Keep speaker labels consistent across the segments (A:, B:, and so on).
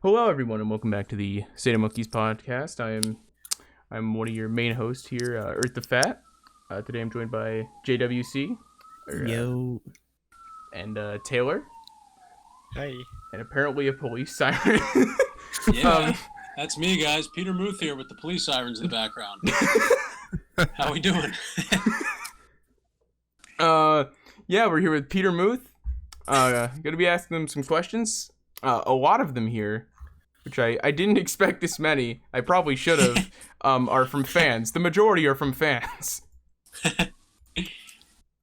A: Hello, everyone, and welcome back to the SATAMonkeys podcast. I'm one of your main hosts here, Earth the Fat. Today I'm joined by JWC,
B: Yo.
A: and Taylor,
C: Hey.
A: and apparently a police siren.
D: Yeah, that's me, guys. Peter Muth here with the police sirens in the background. How we doing?
A: Yeah, we're here with Peter Muth. Gonna be asking them some questions. A lot of them here, which I didn't expect this many. I probably should have. Are from fans. The majority are from fans.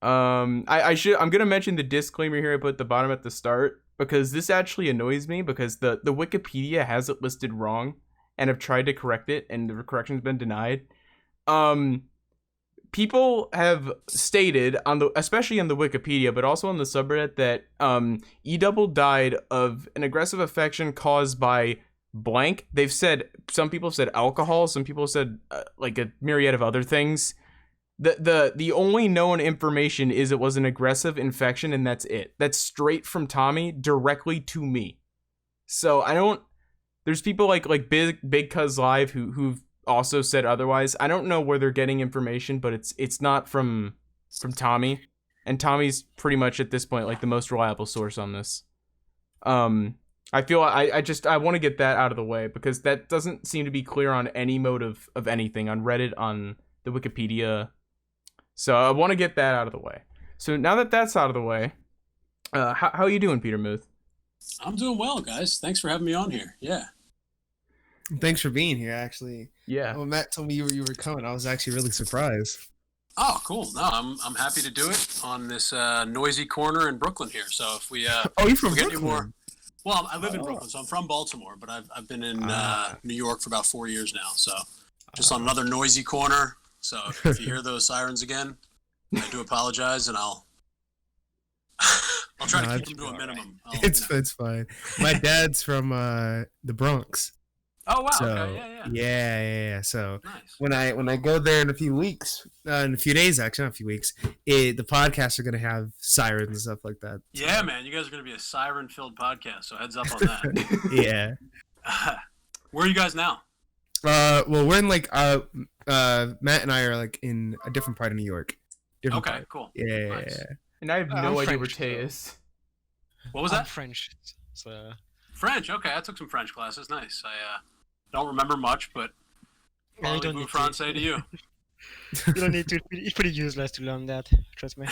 A: I'm gonna mention the disclaimer here I put at the bottom at the start because this actually annoys me because the Wikipedia has it listed wrong and have tried to correct it and the correction's been denied. People have stated especially on the Wikipedia, but also on the subreddit that e-dubble died of an aggressive affection caused by blank. They've said some people have said alcohol, some people have said like a myriad of other things. The only known information is it was an aggressive infection, and that's it. That's straight from Tommy directly to me. So I don't. There's people like Big Cuz Live who've also said otherwise. I don't know where they're getting information, but it's not from Tommy, and Tommy's pretty much at this point like the most reliable source on this. I feel I want to get that out of the way because that doesn't seem to be clear on any mode of anything on Reddit, on the Wikipedia. So I want to get that out of the way. So now that that's out of the way, how are you doing, Peter Muth?
D: I'm doing well, guys. Thanks for having me on here. Yeah.
B: Thanks for being here, actually.
A: Yeah.
B: When Matt told me you were coming, I was actually really surprised.
D: Oh, cool. No, I'm happy to do it on this noisy corner in Brooklyn here. So if we
B: Oh, you're from
D: get
B: Brooklyn?
D: any more, well, I live in Brooklyn, so I'm from Baltimore, but I've been in New York for about 4 years now. So just on another noisy corner. So if you hear those sirens again, I do apologize, and I'll try to keep them to a minimum.
B: It's fine. My dad's from the Bronx.
D: Oh wow!
B: So,
D: Okay, yeah.
B: Yeah. So
D: Nice.
B: when I go there in a few weeks, in a few days actually, not a few weeks, the podcasts are gonna have sirens and stuff like that.
D: Yeah, man, you guys are gonna be a siren-filled podcast, so heads up on that.
B: Yeah.
D: Where are you guys now?
B: Well, we're in like Matt and I are like in a different part of New York. Different
D: Okay,
B: part.
D: cool.
B: Yeah.
D: Nice.
A: And I have
C: I'm
A: no idea
C: French,
A: where Tay
C: so-
A: is.
D: What was
C: I'm
D: that?
C: French. So
D: French. Okay, I took some French classes. Nice. I don't remember much, but
C: yeah, you don't
D: vous
C: need
D: français to you.
C: you don't need to. It's pretty useless to learn that. Trust me.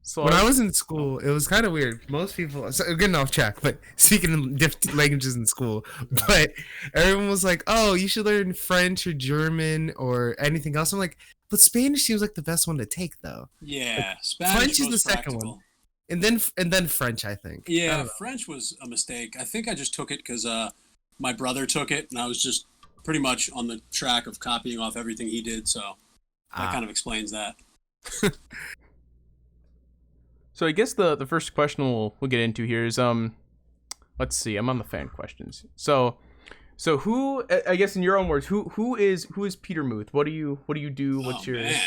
A: So
B: When I was in school, it was kind of weird. Most people, so we're getting off track, but speaking in different languages in school, but everyone was like, "Oh, you should learn French or German or anything else." I'm like, but Spanish seems like the best one to take, though.
D: Yeah, Spanish
B: French is
D: was
B: the second
D: practical.
B: one. And then French, I think. I
D: Yeah,
B: don't know.
D: French was a mistake. I think I just took it because my brother took it, and I was just pretty much on the track of copying off everything he did. So that kind of explains that.
A: So I guess the first question we'll get into here is let's see, I'm on the fan questions. So who, I guess in your own words, who is Peter Muth? What do you do? What's your
D: Man.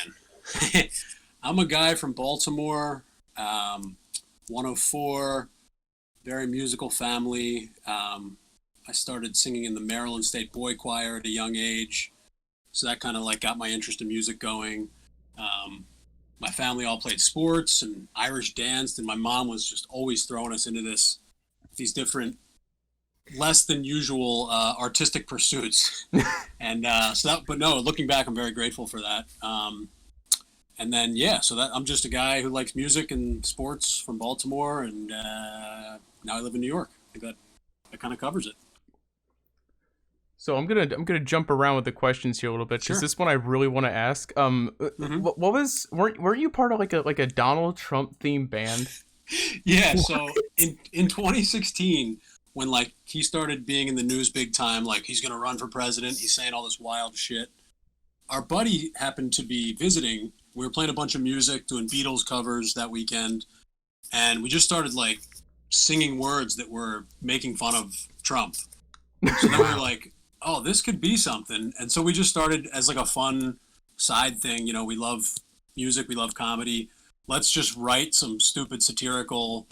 D: I'm a guy from Baltimore, 104, very musical family. I started singing in the Maryland State Boy Choir at a young age, so that kind of like got my interest in music going. My family all played sports and Irish danced, and my mom was just always throwing us into these different, less than usual artistic pursuits. And but no, looking back, I'm very grateful for that. And then so that I'm just a guy who likes music and sports from Baltimore, and now I live in New York. I think that kind of covers it.
A: So I'm gonna jump around with the questions here a little bit because
D: Sure.
A: this one I really want to ask. What was weren't you part of like a Donald Trump themed band?
D: Yeah. So in 2016, when like he started being in the news big time, like he's gonna run for president, he's saying all this wild shit. Our buddy happened to be visiting. We were playing a bunch of music, doing Beatles covers that weekend, and we just started like singing words that were making fun of Trump. So then we were like, oh, this could be something. And so we just started as like a fun side thing. You know, we love music, we love comedy. Let's just write some stupid satirical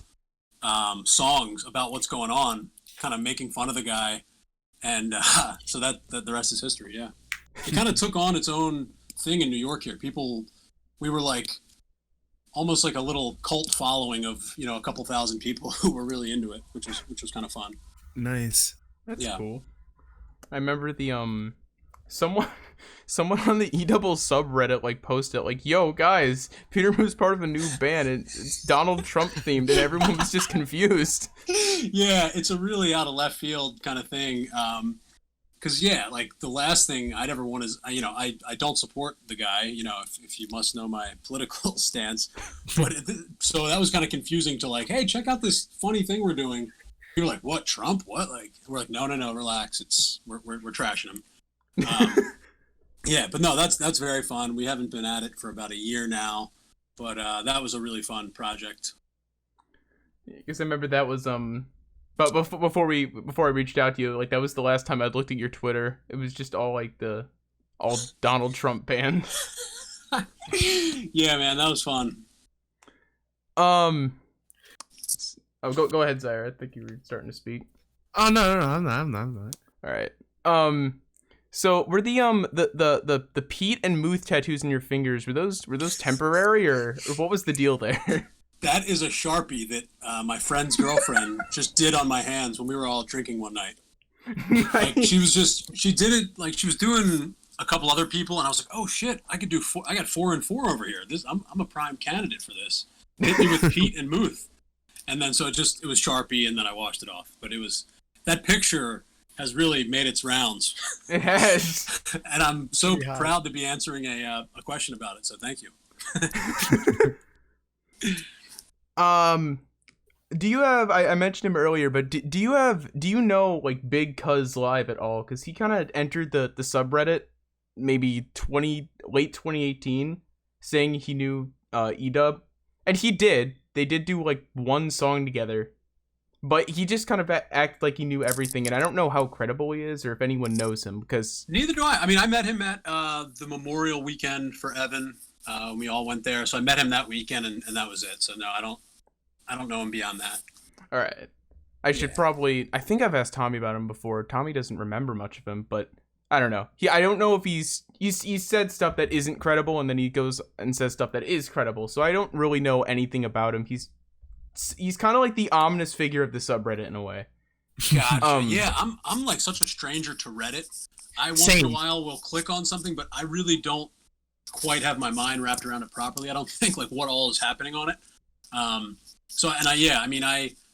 D: songs about what's going on, kind of making fun of the guy, and so that the rest is history. Yeah, it kind of took on its own thing in New York here. We were like almost like a little cult following of a couple thousand people who were really into it, which was kind of fun.
B: Nice.
A: That's
D: Yeah.
A: cool. I remember the someone on the e-dubble subreddit like posted like, "Yo guys, Peter Moo's part of a new band and it's Donald Trump themed," and everyone was just confused.
D: Yeah, it's a really out of left field kind of thing. Because like the last thing I'd ever want is I don't support the guy. If you must know my political stance, but so that was kind of confusing to like, hey, check out this funny thing we're doing. You're like, what, Trump? What? Like, we're like, no, relax. We're trashing him. Yeah, but no, that's very fun. We haven't been at it for about a year now, but that was a really fun project.
A: Because I remember that was but before I reached out to you, like that was the last time I'd looked at your Twitter. It was just all like all Donald Trump band.
D: Yeah, man, that was fun.
A: Oh, go ahead, Zaire. I think you were starting to speak.
B: Oh no, I'm not.
A: All right. So were the Pete and Muth tattoos in your fingers, were those temporary or what was the deal there?
D: That is a Sharpie that my friend's girlfriend just did on my hands when we were all drinking one night. Like she did it like she was doing a couple other people, and I was like, oh shit, I could do 4. I got 4 and 4 over here. I'm a prime candidate for this. Hit me with Pete and Muth. And then so it was Sharpie, and then I washed it off. But that picture has really made its rounds.
A: It has.
D: And I'm so proud to be answering a question about it. So thank you.
A: Do you have? I mentioned him earlier, but do you know like Big Cuz Live at all? Because he kind of entered the subreddit maybe late 2018, saying he knew e-dub, and he did. They did do like one song together, but he just kind of act like he knew everything, and I don't know how credible he is or if anyone knows him because
D: neither do I. I mean, I met him at the Memorial Weekend for Evan. We all went there, so I met him that weekend, and that was it. So no, I don't know him beyond that.
A: All right, I should probably. I think I've asked Tommy about him before. Tommy doesn't remember much of him, but I don't know. I don't know if he's said stuff that isn't credible, and then he goes and says stuff that is credible. So I don't really know anything about him. He's kind of like the ominous figure of the subreddit in a way.
D: Gotcha. Yeah, I'm like such a stranger to Reddit. I once in a while will click on something, but I really don't quite have my mind wrapped around it properly. I don't think like what all is happening on it.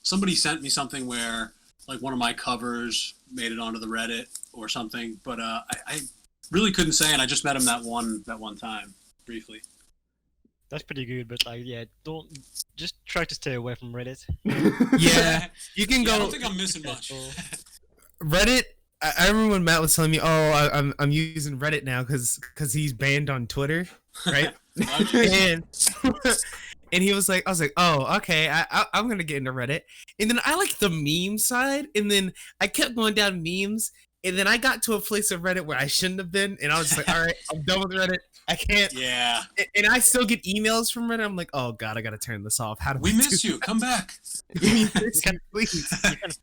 D: Somebody sent me something where like one of my covers made it onto the Reddit or something, but I really couldn't say, and I just met him that one time briefly.
C: That's pretty good, but like, yeah, don't just try to stay away from Reddit.
B: Yeah, you can go.
D: I don't think I'm missing much.
B: Reddit. I remember when Matt was telling me, "Oh, I'm using Reddit now because he's banned on Twitter, right?" And he was like, I was like, "Oh, okay, I'm gonna get into Reddit." And then I like the meme side, and then I kept going down memes, and then I got to a place of Reddit where I shouldn't have been, and I was just like, "All right, I'm done with Reddit. I can't."
D: Yeah.
B: And I still get emails from Reddit. I'm like, "Oh God, I gotta turn this off. How do
D: we miss you? Come back."
C: You can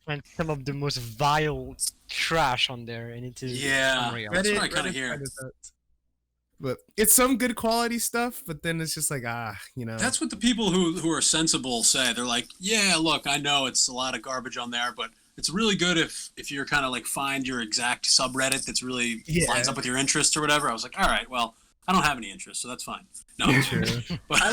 C: find some of the most vile trash on there, and it is unreal.
D: That's what I kind of hear.
B: But it's some good quality stuff, but then it's just like, That's
D: what the people who are sensible say. They're like, yeah, look, I know it's a lot of garbage on there, but it's really good if you're kind of like find your exact subreddit that's really lines up with your interests or whatever. I was like, all right, well, I don't have any interests, so that's fine. No,
B: sure. But I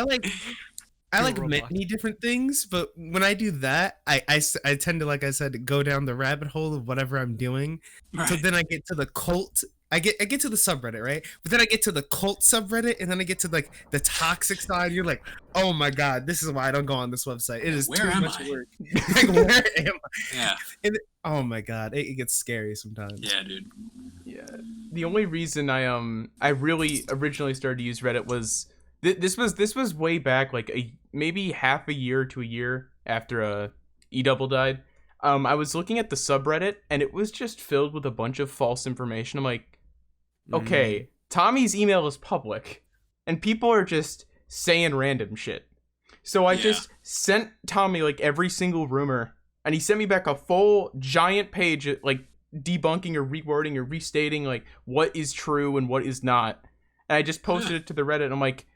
B: like many different things, but when I do that, I tend to, like I said, go down the rabbit hole of whatever I'm doing. Right. So then I get to the cult. I get to the subreddit, right? But then I get to the cult subreddit, and then I get to like the toxic side. You're like, oh my God, this is why I don't go on this website. It is too much work. Like, where am I? Yeah. Oh my God, it gets scary sometimes.
D: Yeah, dude.
A: Yeah. The only reason I really originally started to use Reddit was this was way back, like maybe half a year to a year after e-dubble died. I was looking at the subreddit, and it was just filled with a bunch of false information. I'm like, Tommy's email is public, and people are just saying random shit. So I
D: Yeah.
A: just sent Tommy like every single rumor, and he sent me back a full giant page like debunking or rewording or restating like what is true and what is not. And I just posted it to the Reddit. And I'm like,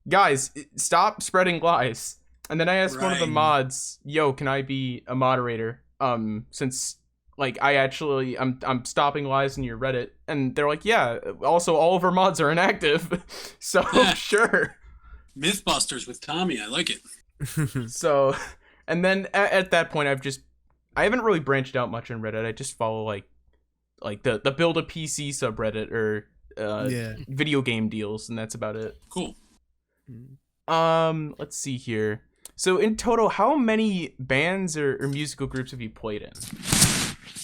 A: guys, stop spreading lies. And then I asked one of the
D: Right.
A: mods, yo, can I be a moderator? Since like I'm stopping lies in your Reddit. And they're like, yeah, also all of our mods are inactive. So sure.
D: Mythbusters with Tommy. I like it.
A: So, and then at that point, I haven't really branched out much on Reddit. I just follow like the build a PC subreddit or video game deals, and that's about it.
D: Cool.
A: Let's see here. So in total, how many bands or musical groups have you played in?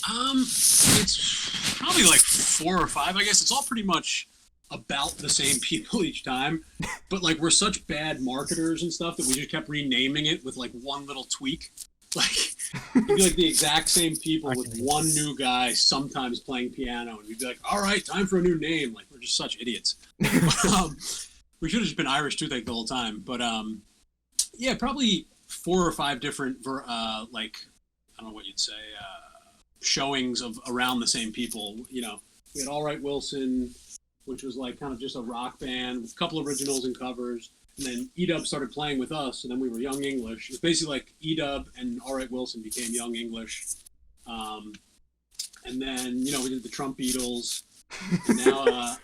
D: It's probably like 4 or 5. I guess it's all pretty much about the same people each time, but like we're such bad marketers and stuff that we just kept renaming it with like one little tweak. Like it'd be like the exact same people with one new guy sometimes playing piano, and we'd be like, all right, time for a new name. Like we're just such idiots. We should have just been Irish Toothache the whole time. But yeah, probably 4 or 5 different like I don't know what you'd say, showings of around the same people. You know, we had All Right Wilson, which was like kind of just a rock band with a couple originals and covers. And then e-dubble started playing with us, and then we were Young English. It was basically like e-dubble and All Right Wilson became Young English. And then, you know, we did the Trump Beatles. And now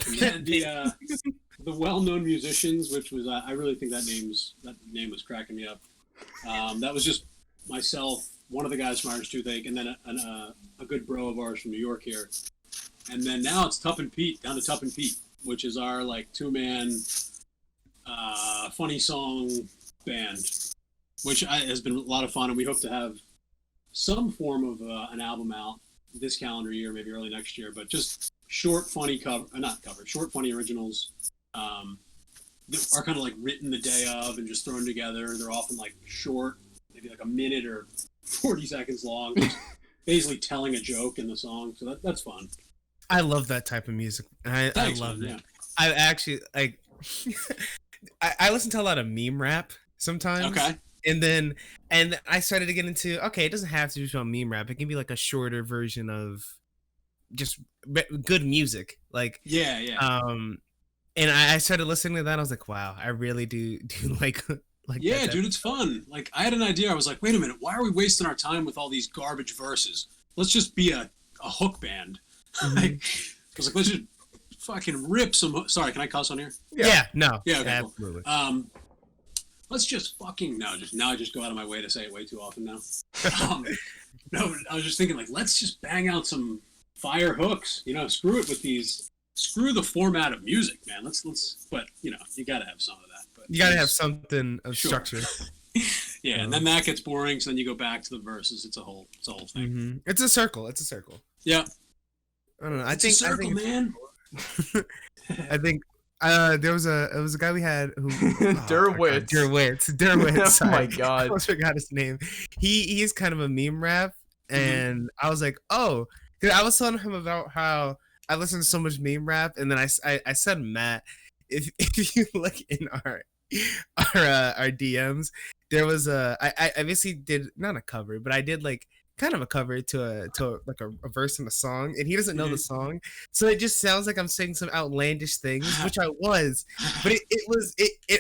D: we had the well-known musicians, which was, I really think that name was cracking me up. That was just myself, one of the guys from Irish Toothache, and then a good bro of ours from New York here. And then now it's Tupp & Pete, down to Tupp & Pete, which is our like 2-man funny song band, which has been a lot of fun, and we hope to have some form of an album out this calendar year, maybe early next year, but just short funny short funny originals that are kind of like written the day of and just thrown together. They're often like short, maybe like a minute or 40 seconds long, just basically telling a joke in the song, so that's fun.
B: I love that type of music. I love it.
D: Yeah.
B: I actually like. I listen to a lot of meme rap sometimes.
D: Okay.
B: And I started to get into, okay, it doesn't have to be on meme rap. It can be like a shorter version of just good music. Like
D: Yeah.
B: And I started listening to that. I was like, wow, I really do like
D: Yeah,
B: that.
D: dude, it's fun. Like, I had an idea. I was like, wait a minute, why are we wasting our time with all these garbage verses? Let's just be a hook band.
B: Mm-hmm.
D: I was like, let's just fucking rip some. Sorry, can I cuss on here?
B: Yeah, no.
D: Yeah, okay,
B: absolutely.
D: Cool. Let's just fucking now I just go out of my way to say it way too often now. No, I was just thinking like, let's just bang out some fire hooks. You know, screw the format of music, man. Let's. But you know, you gotta have some of that. But
B: You gotta have something of
D: Sure.
B: structure.
D: Yeah, and then that gets boring, so then you go back to the verses. It's a whole thing.
B: Mm-hmm. It's a circle.
D: Yeah,
B: I don't know.
D: it's a circle, man.
B: I think there was a guy we had who
A: Derwitz.
B: Derwitz.
A: Oh
B: Sorry.
A: my
B: I
A: god.
B: almost forgot his name. He is kind of a meme rap, and I was like, oh, 'cause I was telling him about how I listen to so much meme rap, and then I said, Matt, if you look in our DMs, there was I basically did not a cover, but I did like kind of a cover to like a verse in a song, and he doesn't know the song, so it just sounds like I'm saying some outlandish things, which I was, but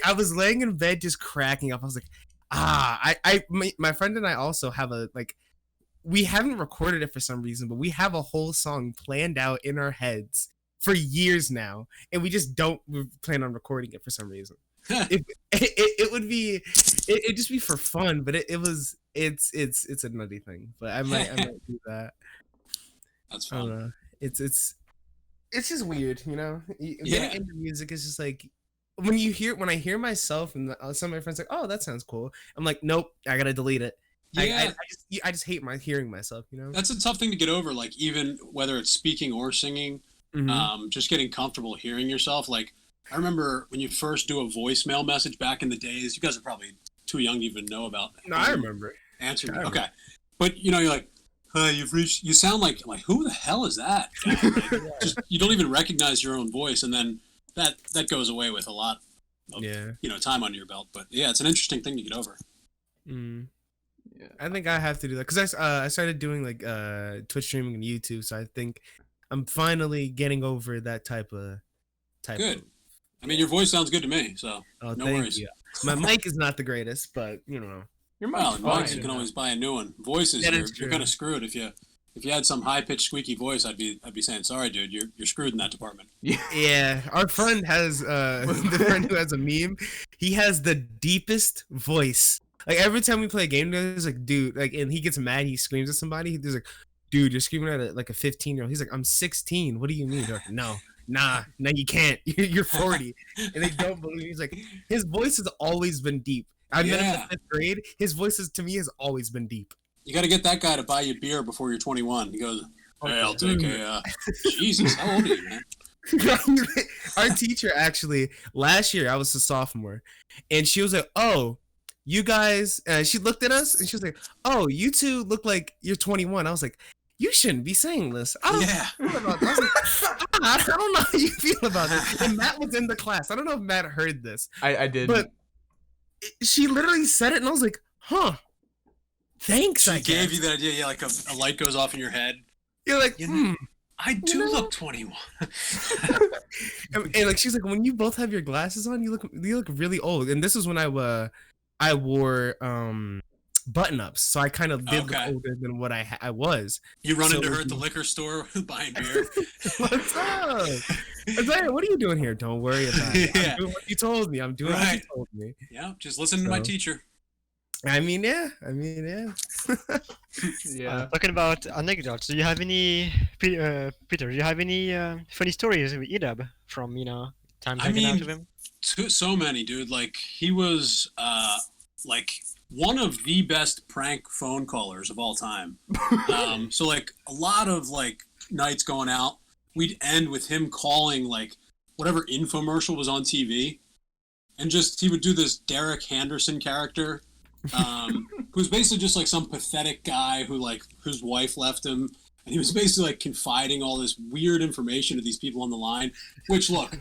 B: I was laying in bed just cracking up. I was like, my friend and I also have we haven't recorded it for some reason, but we have a whole song planned out in our heads for years now, and we just don't plan on recording it for some reason. It'd just be for fun, but it's a nutty thing. But I might do that.
D: That's
B: I don't
D: fun.
B: know. It's just weird, you know. Getting into music is just like when I hear myself and some of my friends like, oh, that sounds cool. I'm like, nope, I gotta delete it.
D: Yeah,
B: I just hate hearing myself, you know.
D: that's a tough thing to get over. Like even whether it's speaking or singing, just getting comfortable hearing yourself. Like I remember when you first do a voicemail message back in the days. You guys are probably too young to even know about.
B: No, I remember.
D: Answer me. Okay, but you know, you're like, you've reached. You sound like who the hell is that? Like, just you don't even recognize your own voice, and then that goes away with a lot time under your belt. But yeah, it's an interesting thing to get over.
A: Yeah.
B: I think I have to do that because I started doing like Twitch streaming and YouTube, so I think I'm finally getting over that type of.
D: Good. I mean, your voice sounds good to me, so no
B: thank
D: worries.
B: you. My mic is not the greatest, but you know.
A: Your
D: Well,
A: mic's
D: mics
A: fine.
D: you can always buy a new one. Voices,
B: That is
D: you're
B: true.
D: kind of screwed if you had some high pitched squeaky voice. I'd be saying, sorry, dude, you're screwed in that department.
B: Yeah, our friend has the friend who has a meme. He has the deepest voice. Like every time we play a game, there's like, dude, like, and he gets mad. He screams at somebody. He's like, dude, you're screaming at like a 15-year-old. He's like, I'm 16. What do you mean? They're like, no, you can't. You're 40, and they don't believe. He's like, his voice has always been deep. I met him in the 5th grade. His voice to me has always been deep.
D: You got to get that guy to buy you beer before you're 21. He goes, hey, I'll take a. Jesus, how old are you, man?
B: Our teacher actually last year, I was a sophomore, and she was like, "Oh, you guys." She looked at us and she was like, "Oh, you two look like you're 21." I was like, "You shouldn't be saying this." I don't feel about this. I was like, I don't know how you feel about this. And Matt was in the class. I don't know if Matt heard this.
A: I did.
B: But she literally said it, and I was like, "Huh." Thanks.
D: She
B: I
D: gave
B: guess.
D: you that idea. Yeah, like a light goes off in your head.
B: You're like,
D: I do look 21.
B: and like she's like, when you both have your glasses on, you look really old. And this is when I wore button ups, so I kind of did look older than what I was.
D: You run into her at the liquor store buying beer.
B: What's up? I was like, what are you doing here? Don't worry about it.
D: Yeah.
B: I'm doing what you told me. I'm doing what you told me.
D: Yeah, just listen to my teacher.
B: I mean, yeah.
A: Yeah.
C: Talking about anecdotes, do you have any, Peter? Do you have any funny stories with e-dubble from time hanging out with him?
D: So many, dude. Like he was like one of the best prank phone callers of all time. So like a lot of like nights going out, we'd end with him calling like whatever infomercial was on TV, and just he would do this Derek Henderson character. Who's basically just like some pathetic guy whose wife left him, and he was basically like confiding all this weird information to these people on the line. Which, look,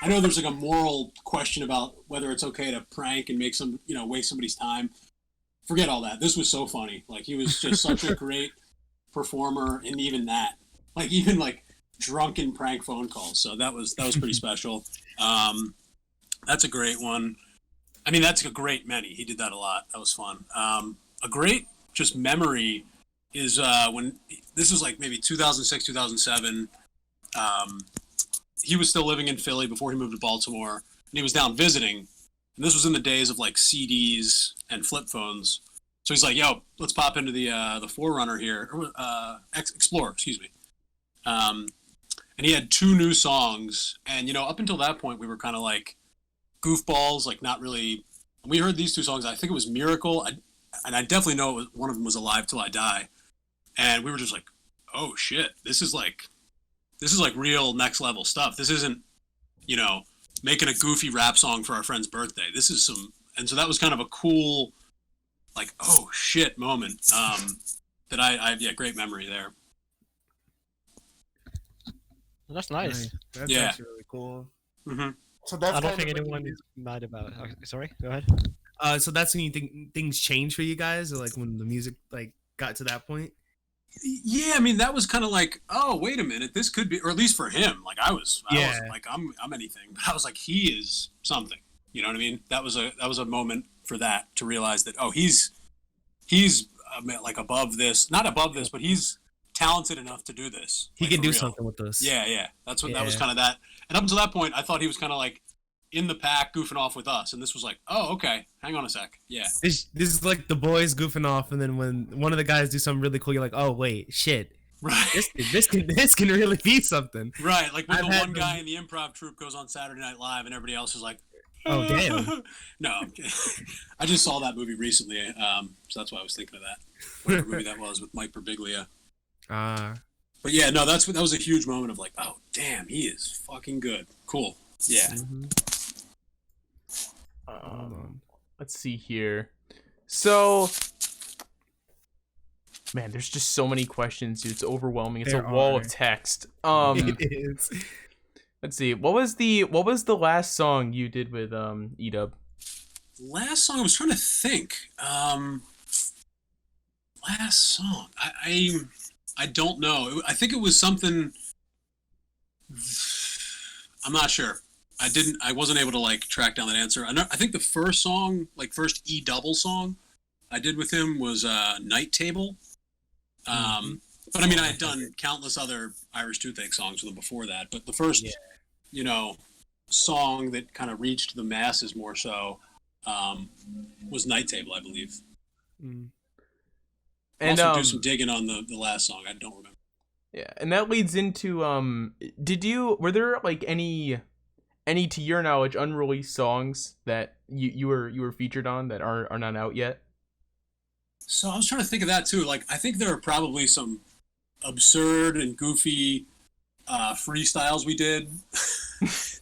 D: I know there's like a moral question about whether it's okay to prank and make waste somebody's time. Forget all that. This was so funny. Like he was just such a great performer, and even drunken prank phone calls. So that was pretty special. That's a great one. I mean, that's a great many. He did that a lot. That was fun. A great just memory is when this was like maybe 2006, 2007. He was still living in Philly before he moved to Baltimore, and he was down visiting. And this was in the days of like CDs and flip phones. So he's like, "Yo, let's pop into the Forerunner here, or Explorer, excuse me." And he had 2 new songs, and up until that point, we were kind of like goofballs, like not really. We heard these 2 songs. I think it was Miracle, and I definitely know one of them was Alive Till I Die. And we were just like, oh shit, this is like real next level stuff. This isn't, making a goofy rap song for our friend's birthday. This is and so that was kind of a cool, like, oh shit moment. That I great memory there.
C: Well, that's nice.
B: That's
D: Yeah.
B: actually really cool.
D: Mm-hmm.
B: So that's
C: I don't
B: kind
C: think
B: of when
C: anyone
B: you-
C: is mad about it. Okay, sorry, go ahead.
B: So that's when you think things change for you guys, or like when the music like got to that point.
D: Yeah, I mean that was kind of like, oh wait a minute, this could be, or at least for him, like I was like I'm anything, but I was like he is something. You know what I mean? That was a moment for that to realize that he's like above this, not above this, but he's talented enough to do this.
B: He
D: like,
B: can
D: for
B: do
D: real.
B: something with this.
D: Yeah. That was kind of that. And up until that point, I thought he was kind of like in the pack, goofing off with us, and this was like, oh, okay, hang on a sec, yeah.
B: This is like the boys goofing off, and then when one of the guys do something really cool, you're like, oh wait, shit,
D: Right.
B: this can really be something.
D: Right, like when
B: I've
D: the
B: had
D: one
B: them-
D: guy in the improv troupe goes on Saturday Night Live, and everybody else is like,
B: Oh, damn.
D: No, I'm kidding. I just saw that movie recently, so that's why I was thinking of that. Whatever movie that was with Mike Birbiglia. But yeah, no, that was a huge moment of like, oh damn, he is fucking good. Cool. Yeah.
A: Let's see here. So, man, there's just so many questions, dude. It's overwhelming. It's
B: There
A: a wall
B: are.
A: of text.
B: It is.
A: Let's see. What was the last song you did with e-dub?
D: Last song I was trying to think. Last song. I don't know. I think it was something. I'm not sure. I wasn't able to like track down that answer. I think the first song, like first e-double song I did with him was Night Table. But I mean, I had done countless other Irish Toothache songs with him before that. But the first, song that kind of reached the masses more so was Night Table, I believe.
A: And
D: also do some digging on the last song. I don't remember.
A: Yeah, and that leads into were there like any to your knowledge unreleased songs that you were featured on that are not out yet?
D: So I was trying to think of that too. Like I think there are probably some absurd and goofy freestyles we did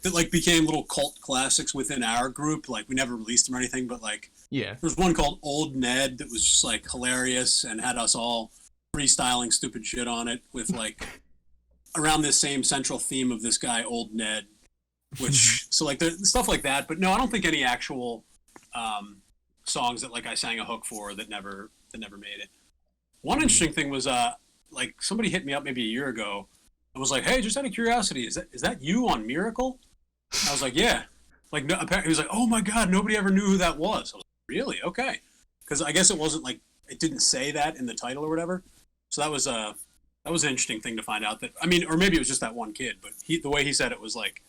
D: that like became little cult classics within our group. Like we never released them or anything, but like there's one called Old Ned that was just like hilarious and had us all freestyling stupid shit on it with like around this same central theme of this guy Old Ned, which so like there's stuff like that. But no, I don't think any actual songs that like I sang a hook for that never made it. One interesting thing was like somebody hit me up maybe a year ago and was like, "Hey, just out of curiosity, is that you on Miracle?" I was like, "Yeah." Like no, apparently he was like, "Oh my god, nobody ever knew who that was." I was like, "Really? Okay." Because I guess it wasn't like it didn't say that in the title or whatever. So that was an interesting thing to find out. That I mean, or maybe it was just that one kid, but the way he said it was like,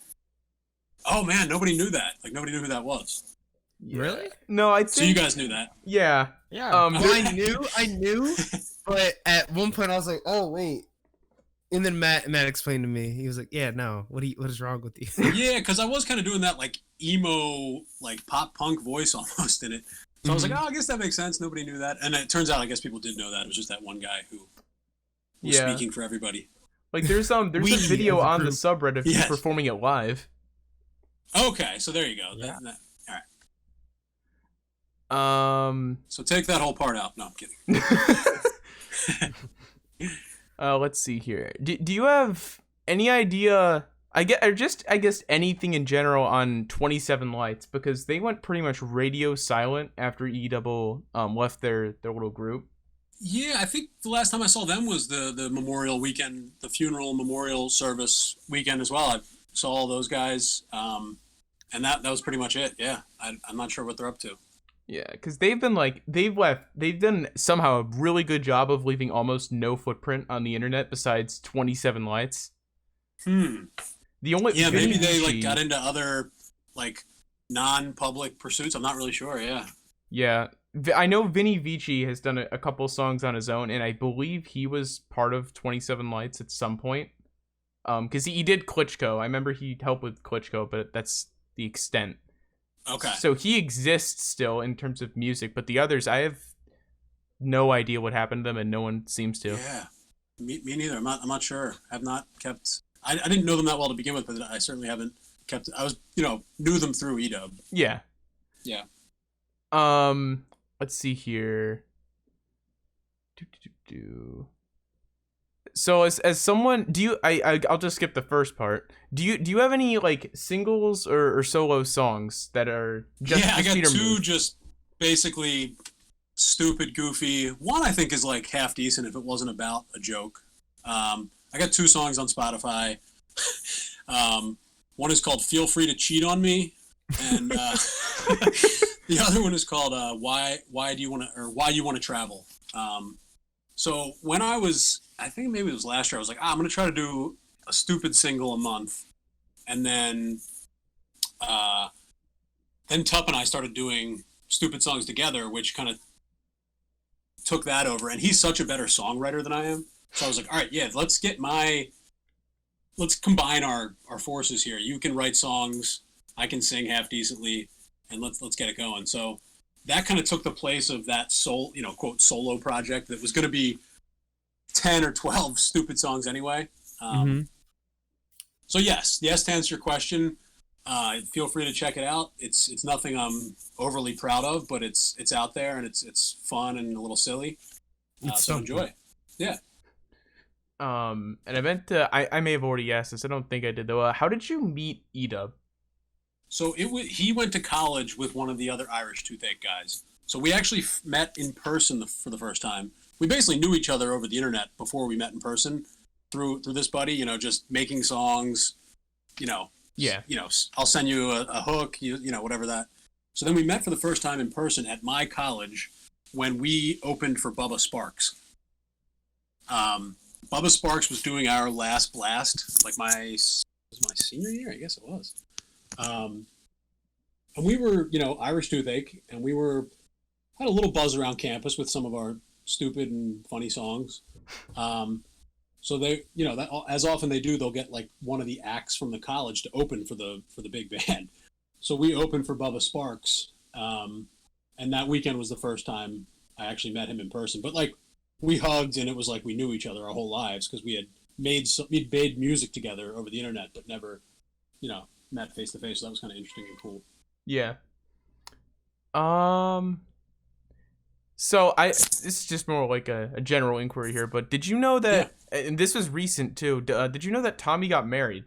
D: "Oh man, nobody knew that. Like nobody knew who that was."
A: Yeah.
B: Really?
A: No, I think.
D: So you guys knew that?
A: Yeah.
C: Yeah.
B: I knew, but at one point I was like, "Oh wait," and then Matt explained to me. He was like, "Yeah, no, what is wrong with you?"
D: Yeah, because I was kind of doing that like emo, like pop punk voice almost in it. So I was like, "Oh, I guess that makes sense. Nobody knew that," and it turns out I guess people did know that. It was just that one guy who was speaking for everybody.
A: Like there's a video on the subreddit of you performing it live.
D: Okay, so there you go.
C: Yeah.
D: All right. So take that whole part out. No, I'm kidding.
A: Let's see here. Do you have any idea? I guess anything in general on 27 Lights, because they went pretty much radio silent after e-dubble left their little group.
D: Yeah, I think the last time I saw them was the Memorial weekend, the funeral memorial service weekend as well. I saw all those guys, and that was pretty much it. Yeah, I'm not sure what they're up to.
A: Yeah, because they've done somehow a really good job of leaving almost no footprint on the internet besides 27 Lights. The only
D: maybe they like got into other like non-public pursuits. I'm not really sure. Yeah,
A: I know Vinny Vici has done a couple songs on his own, and I believe he was part of 27 Lights at some point. Because he did Klitschko. I remember he helped with Klitschko, but that's the extent.
D: Okay.
A: So he exists still in terms of music, but the others, I have no idea what happened to them, and no one seems to.
D: Yeah, me neither. I'm not sure. I've not kept. I didn't know them that well to begin with, but I certainly haven't kept. I was knew them through e-dub.
A: Yeah.
D: Yeah.
A: Let's see here. So as someone, do you? I'll just skip the first part. Do you have any like singles or solo songs that are just?
D: Yeah, I got two
A: Muth?
D: just basically stupid, goofy. One I think is like half decent if it wasn't about a joke. I got two songs on Spotify. One is called "Feel Free to Cheat on Me," and the other one is called "Why You Want to Travel." So when I think maybe it was last year, I was like, I'm going to try to do a stupid single a month. And then Tup and I started doing stupid songs together, which kind of took that over. And he's such a better songwriter than I am. So I was like, all right, yeah, let's combine our forces here. You can write songs, I can sing half decently, and let's get it going. So that kind of took the place of that quote solo project that was going to be 10 or 12 stupid songs anyway. So yes, to answer your question, feel free to check it out. It's nothing I'm overly proud of, but it's out there and it's fun and a little silly. So enjoy. Yeah.
A: And I meant to. I may have already asked this. I don't think I did though. How did you meet E-Dub?
D: So he went to college with one of the other Irish Toothache guys. So we actually met in person for the first time. We basically knew each other over the internet before we met in person through this buddy. You know, just making songs. You know.
A: Yeah.
D: You know, I'll send you a hook. You know, whatever that. So then we met for the first time in person at my college when we opened for Bubba Sparks. Bubba Sparks was doing our last blast, like my senior year, I guess it was. And we were, you know, Irish Toothache, and we had a little buzz around campus with some of our stupid and funny songs. So they, you know, that as often they do, they'll get like one of the acts from the college to open for the big band. So we opened for Bubba Sparks, and that weekend was the first time I actually met him in person. But like, we hugged, and it was like we knew each other our whole lives because we'd made music together over the internet, but never, you know, met face to face. So that was kind of interesting and cool.
A: Yeah. So this is just more like a general inquiry here, but did you know that? Yeah. And this was recent too. Did you know that Tommy got married?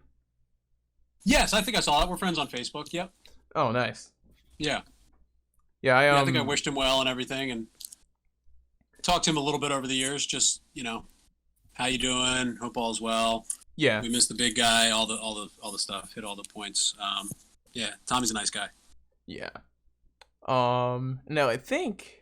D: Yes, I think I saw that. We're friends on Facebook. Yep.
A: Oh, nice.
D: Yeah.
A: Yeah,
D: I think I wished him well and everything, and talked to him a little bit over the years. Just, you know, how you doing? Hope all's well.
A: Yeah.
D: We missed the big guy. All the stuff. Hit all the points. Yeah, Tommy's a nice guy.
A: Yeah. No, I think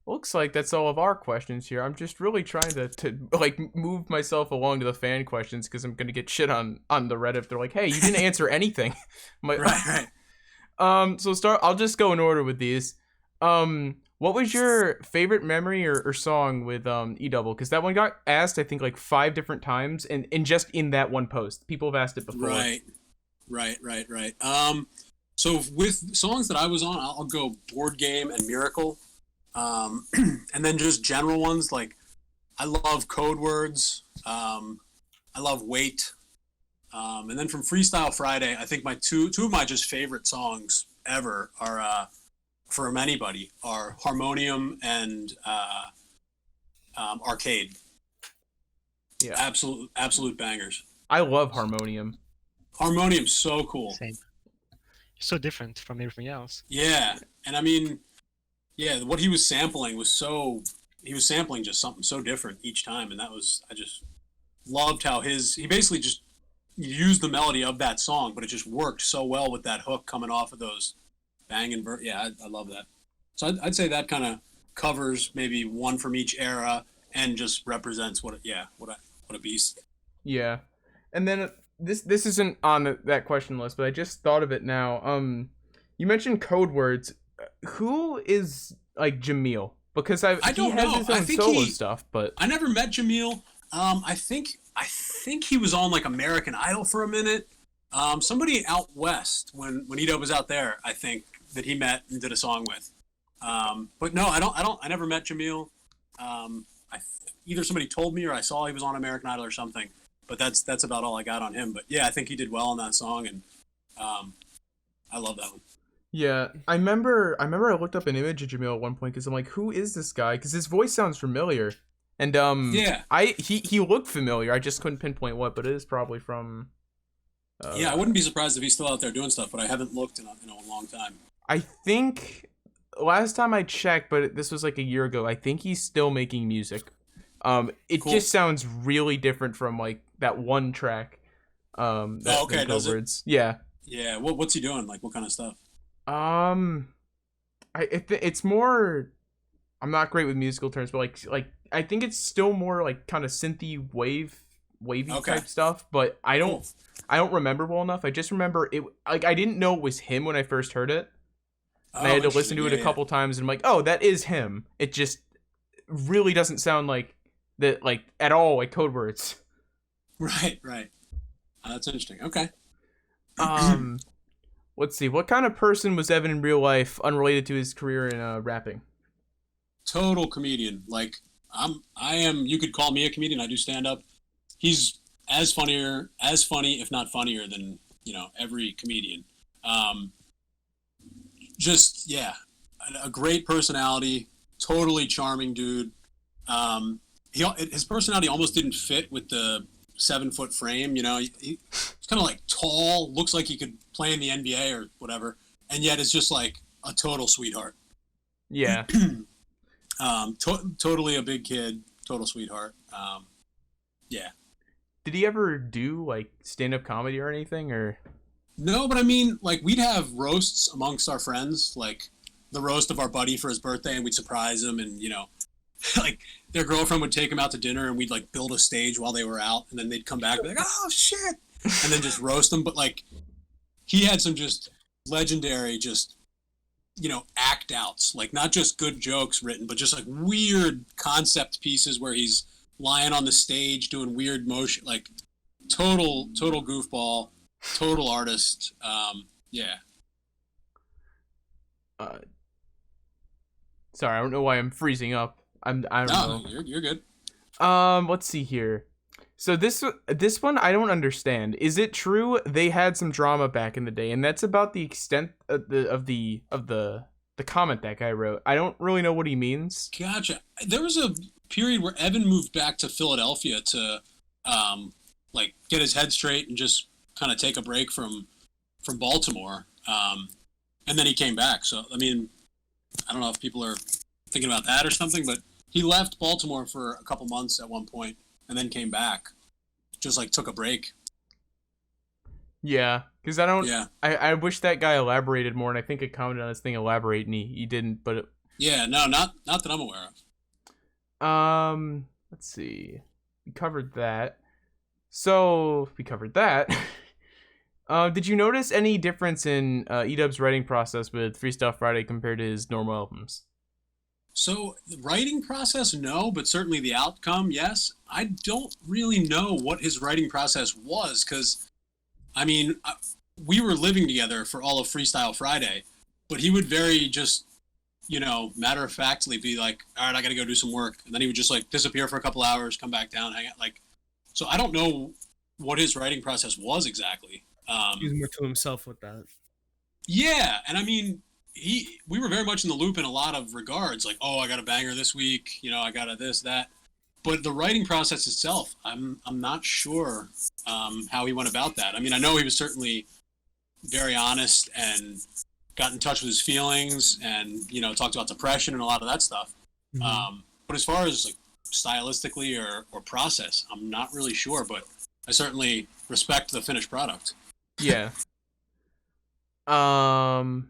A: looks like that's all of our questions here. I'm just really trying to like move myself along to the fan questions because I'm gonna get shit on the Reddit. They're like, hey, you didn't answer anything.
D: Right.
A: So I'll just go in order with these. What was your favorite memory or song with e-dubble? Because that one got asked, I think, like 5 different times, and just in that one post, people have asked it before.
D: Right. So with songs that I was on, I'll go Board Game and Miracle, and then just general ones like I love Code Words, I love Wait, and then from Freestyle Friday, I think my two of my just favorite songs ever are. From anybody are Harmonium and Arcade.
A: Yeah,
D: absolute bangers.
A: I love Harmonium.
D: Harmonium's so cool.
C: Same. So different from everything else.
D: Yeah, and I mean, yeah, what he was sampling he was sampling just something so different each time, and I just loved how he basically just used the melody of that song, but it just worked so well with that hook coming off of those banging yeah, I love that. So I'd say that kind of covers maybe one from each era and just represents what a beast.
A: Yeah, and then this isn't on that question list, but I just thought of it now. You mentioned Code Words. Who is like Jamil? Because he has his own solo stuff, but
D: I never met Jamil. I think he was on like American Idol for a minute. Somebody out west when E-Dub was out there, I think, that he met and did a song with. But no, I never met Jamil. Either somebody told me or I saw he was on American Idol or something. But that's about all I got on him. But yeah, I think he did well on that song, and I love that one.
A: Yeah, I remember I looked up an image of Jamil at one point because I'm like, who is this guy? Because his voice sounds familiar. And
D: yeah,
A: he looked familiar. I just couldn't pinpoint what, but it is probably from.
D: Yeah, I wouldn't be surprised if he's still out there doing stuff, but I haven't looked in a long time.
A: I think last time I checked, but this was like a year ago, I think he's still making music. It cool. Just sounds really different from like that one track.
D: Okay, does it?
A: Yeah.
D: Yeah. What's he doing? Like, what kind of stuff?
A: It's more. I'm not great with musical terms, but like I think it's still more like kind of synthy wavy type stuff. But I don't remember well enough. I just remember it. Like I didn't know it was him when I first heard it. And I had to listen to it a couple times, and I'm like, oh, that is him. It just really doesn't sound like that, like at all, like Code Words.
D: Right. That's interesting. Okay.
A: Let's see. What kind of person was Evan in real life, unrelated to his career in rapping?
D: Total comedian. Like I am. You could call me a comedian. I do stand up. He's as funny, if not funnier than every comedian. Just a great personality. Totally charming dude. his personality almost didn't fit with the 7-foot frame. You know, he's kind of like tall, looks like he could play in the NBA or whatever, and yet is just like a total sweetheart.
A: Yeah.
D: Totally a big kid, total sweetheart. Yeah.
A: Did he ever do like stand-up comedy or anything, or?
D: No, but I mean, like, we'd have roasts amongst our friends, like the roast of our buddy for his birthday, and we'd surprise him, and, you know, like, their girlfriend would take him out to dinner, and we'd, like, build a stage while they were out, and then they'd come back and be like, oh, shit! And then just roast them, but, like, he had some just legendary, just, you know, act outs, like, not just good jokes written, but just, like, weird concept pieces where he's lying on the stage doing weird motion, like, total goofball. Total artist. Yeah.
A: Sorry, I don't know why I'm freezing up. I don't know.
D: You're good.
A: Let's see here. So this one I don't understand. Is it true they had some drama back in the day, and that's about the extent of the comment that guy wrote? I don't really know what he means.
D: Gotcha. There was a period where Evan moved back to Philadelphia to, like, get his head straight and just kind of take a break from Baltimore, and then he came back. So I mean, I don't know if people are thinking about that or something, but he left Baltimore for a couple months at one point and then came back, just like took a break.
A: Yeah, because I don't.
D: Yeah.
A: I wish that guy elaborated more, and I think I commented on his thing elaborate, and he didn't. But
D: yeah, no, not that I'm aware
A: of. Let's see. We covered that. So we covered that. Did you notice any difference in E-Dub's writing process with Freestyle Friday compared to his normal albums?
D: So the writing process, no, but certainly the outcome, yes. I don't really know what his writing process was, because, I mean, we were living together for all of Freestyle Friday, but he would very just, you know, matter-of-factly be like, all right, I got to go do some work. And then he would just, like, disappear for a couple hours, come back down, hang out, like. So I don't know what his writing process was exactly.
B: He was more to himself with that.
D: Yeah, and I mean, we were very much in the loop in a lot of regards. Like, oh, I got a banger this week. You know, I got a this, that. But the writing process itself, I'm not sure how he went about that. I mean, I know he was certainly very honest and got in touch with his feelings, and, you know, talked about depression and a lot of that stuff.
B: Mm-hmm.
D: But as far as like stylistically or process, I'm not really sure. But I certainly respect the finished product.
A: Yeah. Let's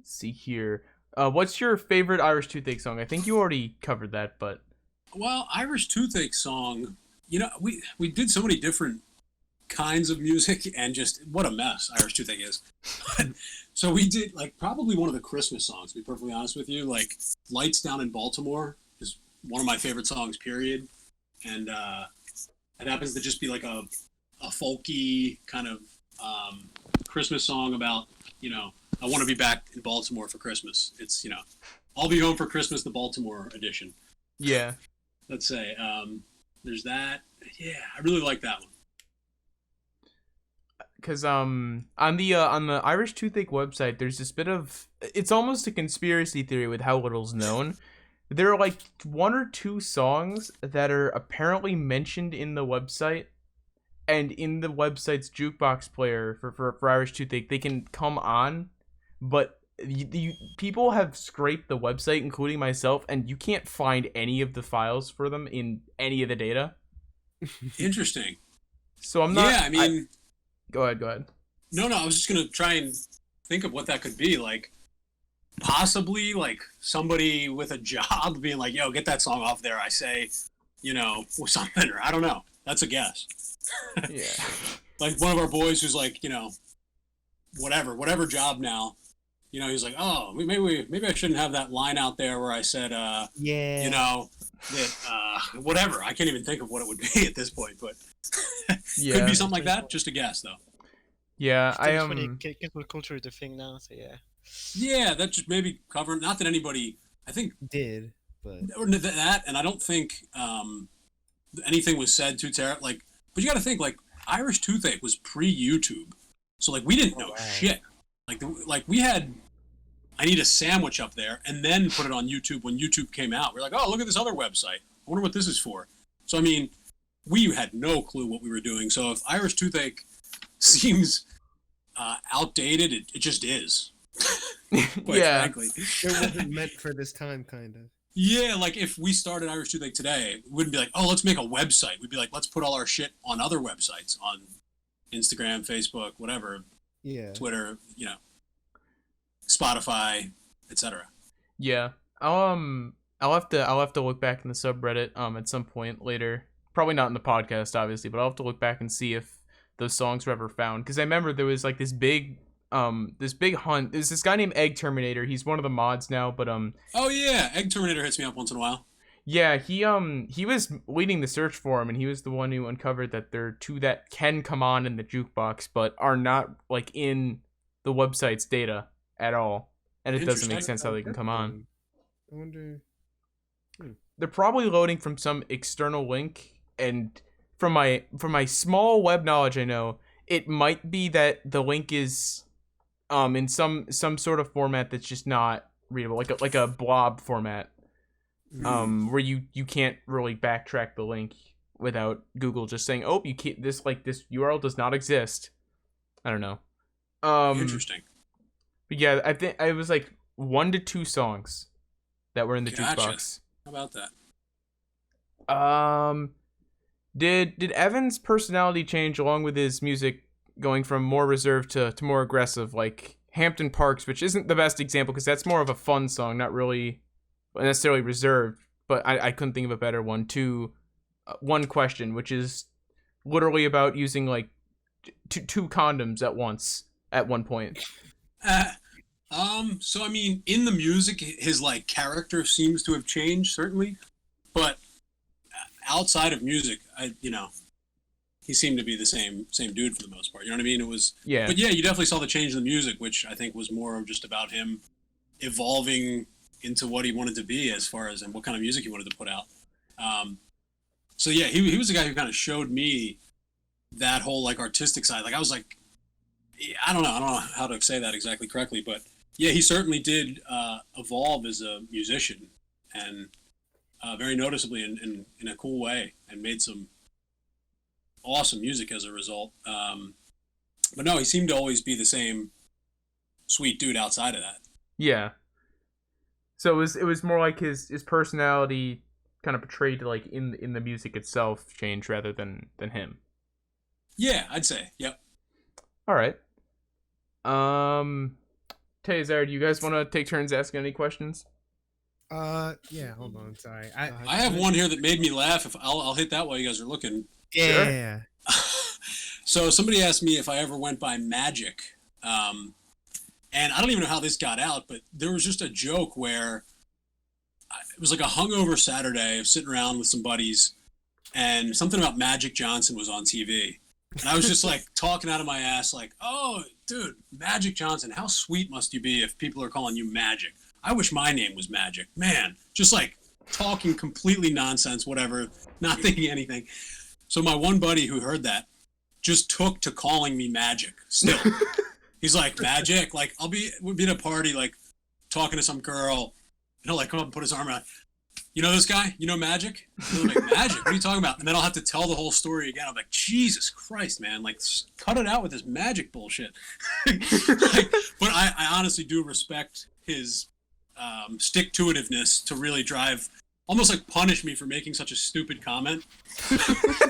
A: see here. What's your favorite Irish Toothache song? I think you already covered that, but.
D: Well, Irish Toothache song, you know, we did so many different kinds of music, and just what a mess Irish Toothache is. So we did, like, probably one of the Christmas songs, to be perfectly honest with you. Like, Lights Down in Baltimore is one of my favorite songs, period. And it happens to just be like a folky kind of Christmas song about, you know, I want to be back in Baltimore for Christmas. It's, you know, I'll be home for Christmas, the Baltimore edition.
A: Yeah.
D: Let's say there's that. Yeah, I really like that one.
A: Because on the Irish Toothache website, there's this bit of, it's almost a conspiracy theory with how little's known. There are like 1 or 2 songs that are apparently mentioned in the website, and in the website's jukebox player for Irish Toothache, they can come on, but the people have scraped the website, including myself, and you can't find any of the files for them in any of the data.
D: Interesting.
A: So I'm not.
D: Yeah, I mean.
A: Go ahead.
D: No, I was just gonna try and think of what that could be. Like, possibly like somebody with a job being like, "Yo, get that song off there." I say, you know, or something, or I don't know. That's a guess.
A: Yeah.
D: Like one of our boys who's like, you know, whatever job now. You know, he's like, oh, maybe I shouldn't have that line out there where I said,
B: yeah,
D: you know, that whatever. I can't even think of what it would be at this point, but
A: Yeah.
D: could be something like that. Just a guess, though.
A: Yeah, I am.
C: Cancel culture is the thing now, so yeah.
D: Yeah, that just maybe covered. Not that anybody, I think,
B: did, but
D: or that, and I don't think anything was said too terrible. Like, but you got to think, like, Irish Toothache was pre-YouTube, so like we didn't know shit. Like we had, I Need a Sandwich up there, and then put it on YouTube when YouTube came out. We're like, oh, look at this other website. I wonder what this is for. So I mean, we had no clue what we were doing. So if Irish toothache seems outdated, it just is. Quite frankly.
B: It wasn't meant for this time, kind of.
D: Yeah, like if we started Irish Toothache today, we wouldn't be like, oh, let's make a website. We'd be like, let's put all our shit on other websites, on Instagram, Facebook, whatever,
B: Yeah.
D: Twitter, Spotify, etc.
A: Yeah. I'll have to look back in the subreddit at some point later. Probably not in the podcast, obviously, but I'll have to look back and see if those songs were ever found. Because I remember there was like this big hunt. There's this guy named Egg Terminator. He's one of the mods now, but
D: Oh yeah, Egg Terminator hits me up once in a while.
A: yeah, he was leading the search for him, and he was the one who uncovered that there are two that can come on in the jukebox, but are not like in the website's data at all, and it doesn't make sense how they can come on.
B: I wonder.
A: They're probably loading from some external link, and from my small web knowledge, I know it might be that the link is in some sort of format that's just not readable, like a blob format, where you can't really backtrack the link without Google just saying, oh, you can't, this URL does not exist. I don't know.
D: Interesting.
A: But yeah, I think it was like 1 to 2 songs that were in the jukebox.
D: How about that?
A: Did Evan's personality change along with his music going from more reserved to more aggressive, like Hampton Parks, which isn't the best example because that's more of a fun song, not really necessarily reserved, but I couldn't think of a better one, to One Question, which is literally about using like two condoms at once at one point.
D: So I mean, in the music, his like character seems to have changed, certainly, but outside of music, he seemed to be the same dude for the most part. You know what I mean? It was,
A: Yeah.
D: But yeah, you definitely saw the change in the music, which I think was more just about him evolving into what he wanted to be as far as and what kind of music he wanted to put out. So yeah, he was the guy who kind of showed me that whole like artistic side. Like I was like, I don't know how to say that exactly correctly, but yeah, he certainly did evolve as a musician, and very noticeably in a cool way, and made some awesome music as a result. But no, he seemed to always be the same sweet dude outside of that.
A: Yeah. So it was more like his personality kind of portrayed like in the music itself changed rather than him.
D: Yeah, I'd say. Yep.
A: All right. Tazar, do you guys want to take turns asking any questions?
B: Yeah. Hold on. Sorry.
D: I have one here that made me laugh. If I'll hit that while you guys are looking.
B: Yeah.
D: So somebody asked me if I ever went by Magic, and I don't even know how this got out, but there was just a joke where it was like a hungover Saturday of sitting around with some buddies, and something about Magic Johnson was on TV. And I was just like talking out of my ass like, oh, dude, Magic Johnson, how sweet must you be if people are calling you Magic? I wish my name was Magic. Man, just like talking completely nonsense, whatever, not thinking anything. So my one buddy who heard that just took to calling me Magic still. He's like, Magic? Like, we'll be at a party, like, talking to some girl, and he'll like come up and put his arm around. You know this guy? You know Magic? And I'm like, Magic? What are you talking about? And then I'll have to tell the whole story again. I'm like, Jesus Christ, man! Like, cut it out with this Magic bullshit. But I honestly do respect his stick-to-itiveness to really drive, almost like punish me for making such a stupid comment.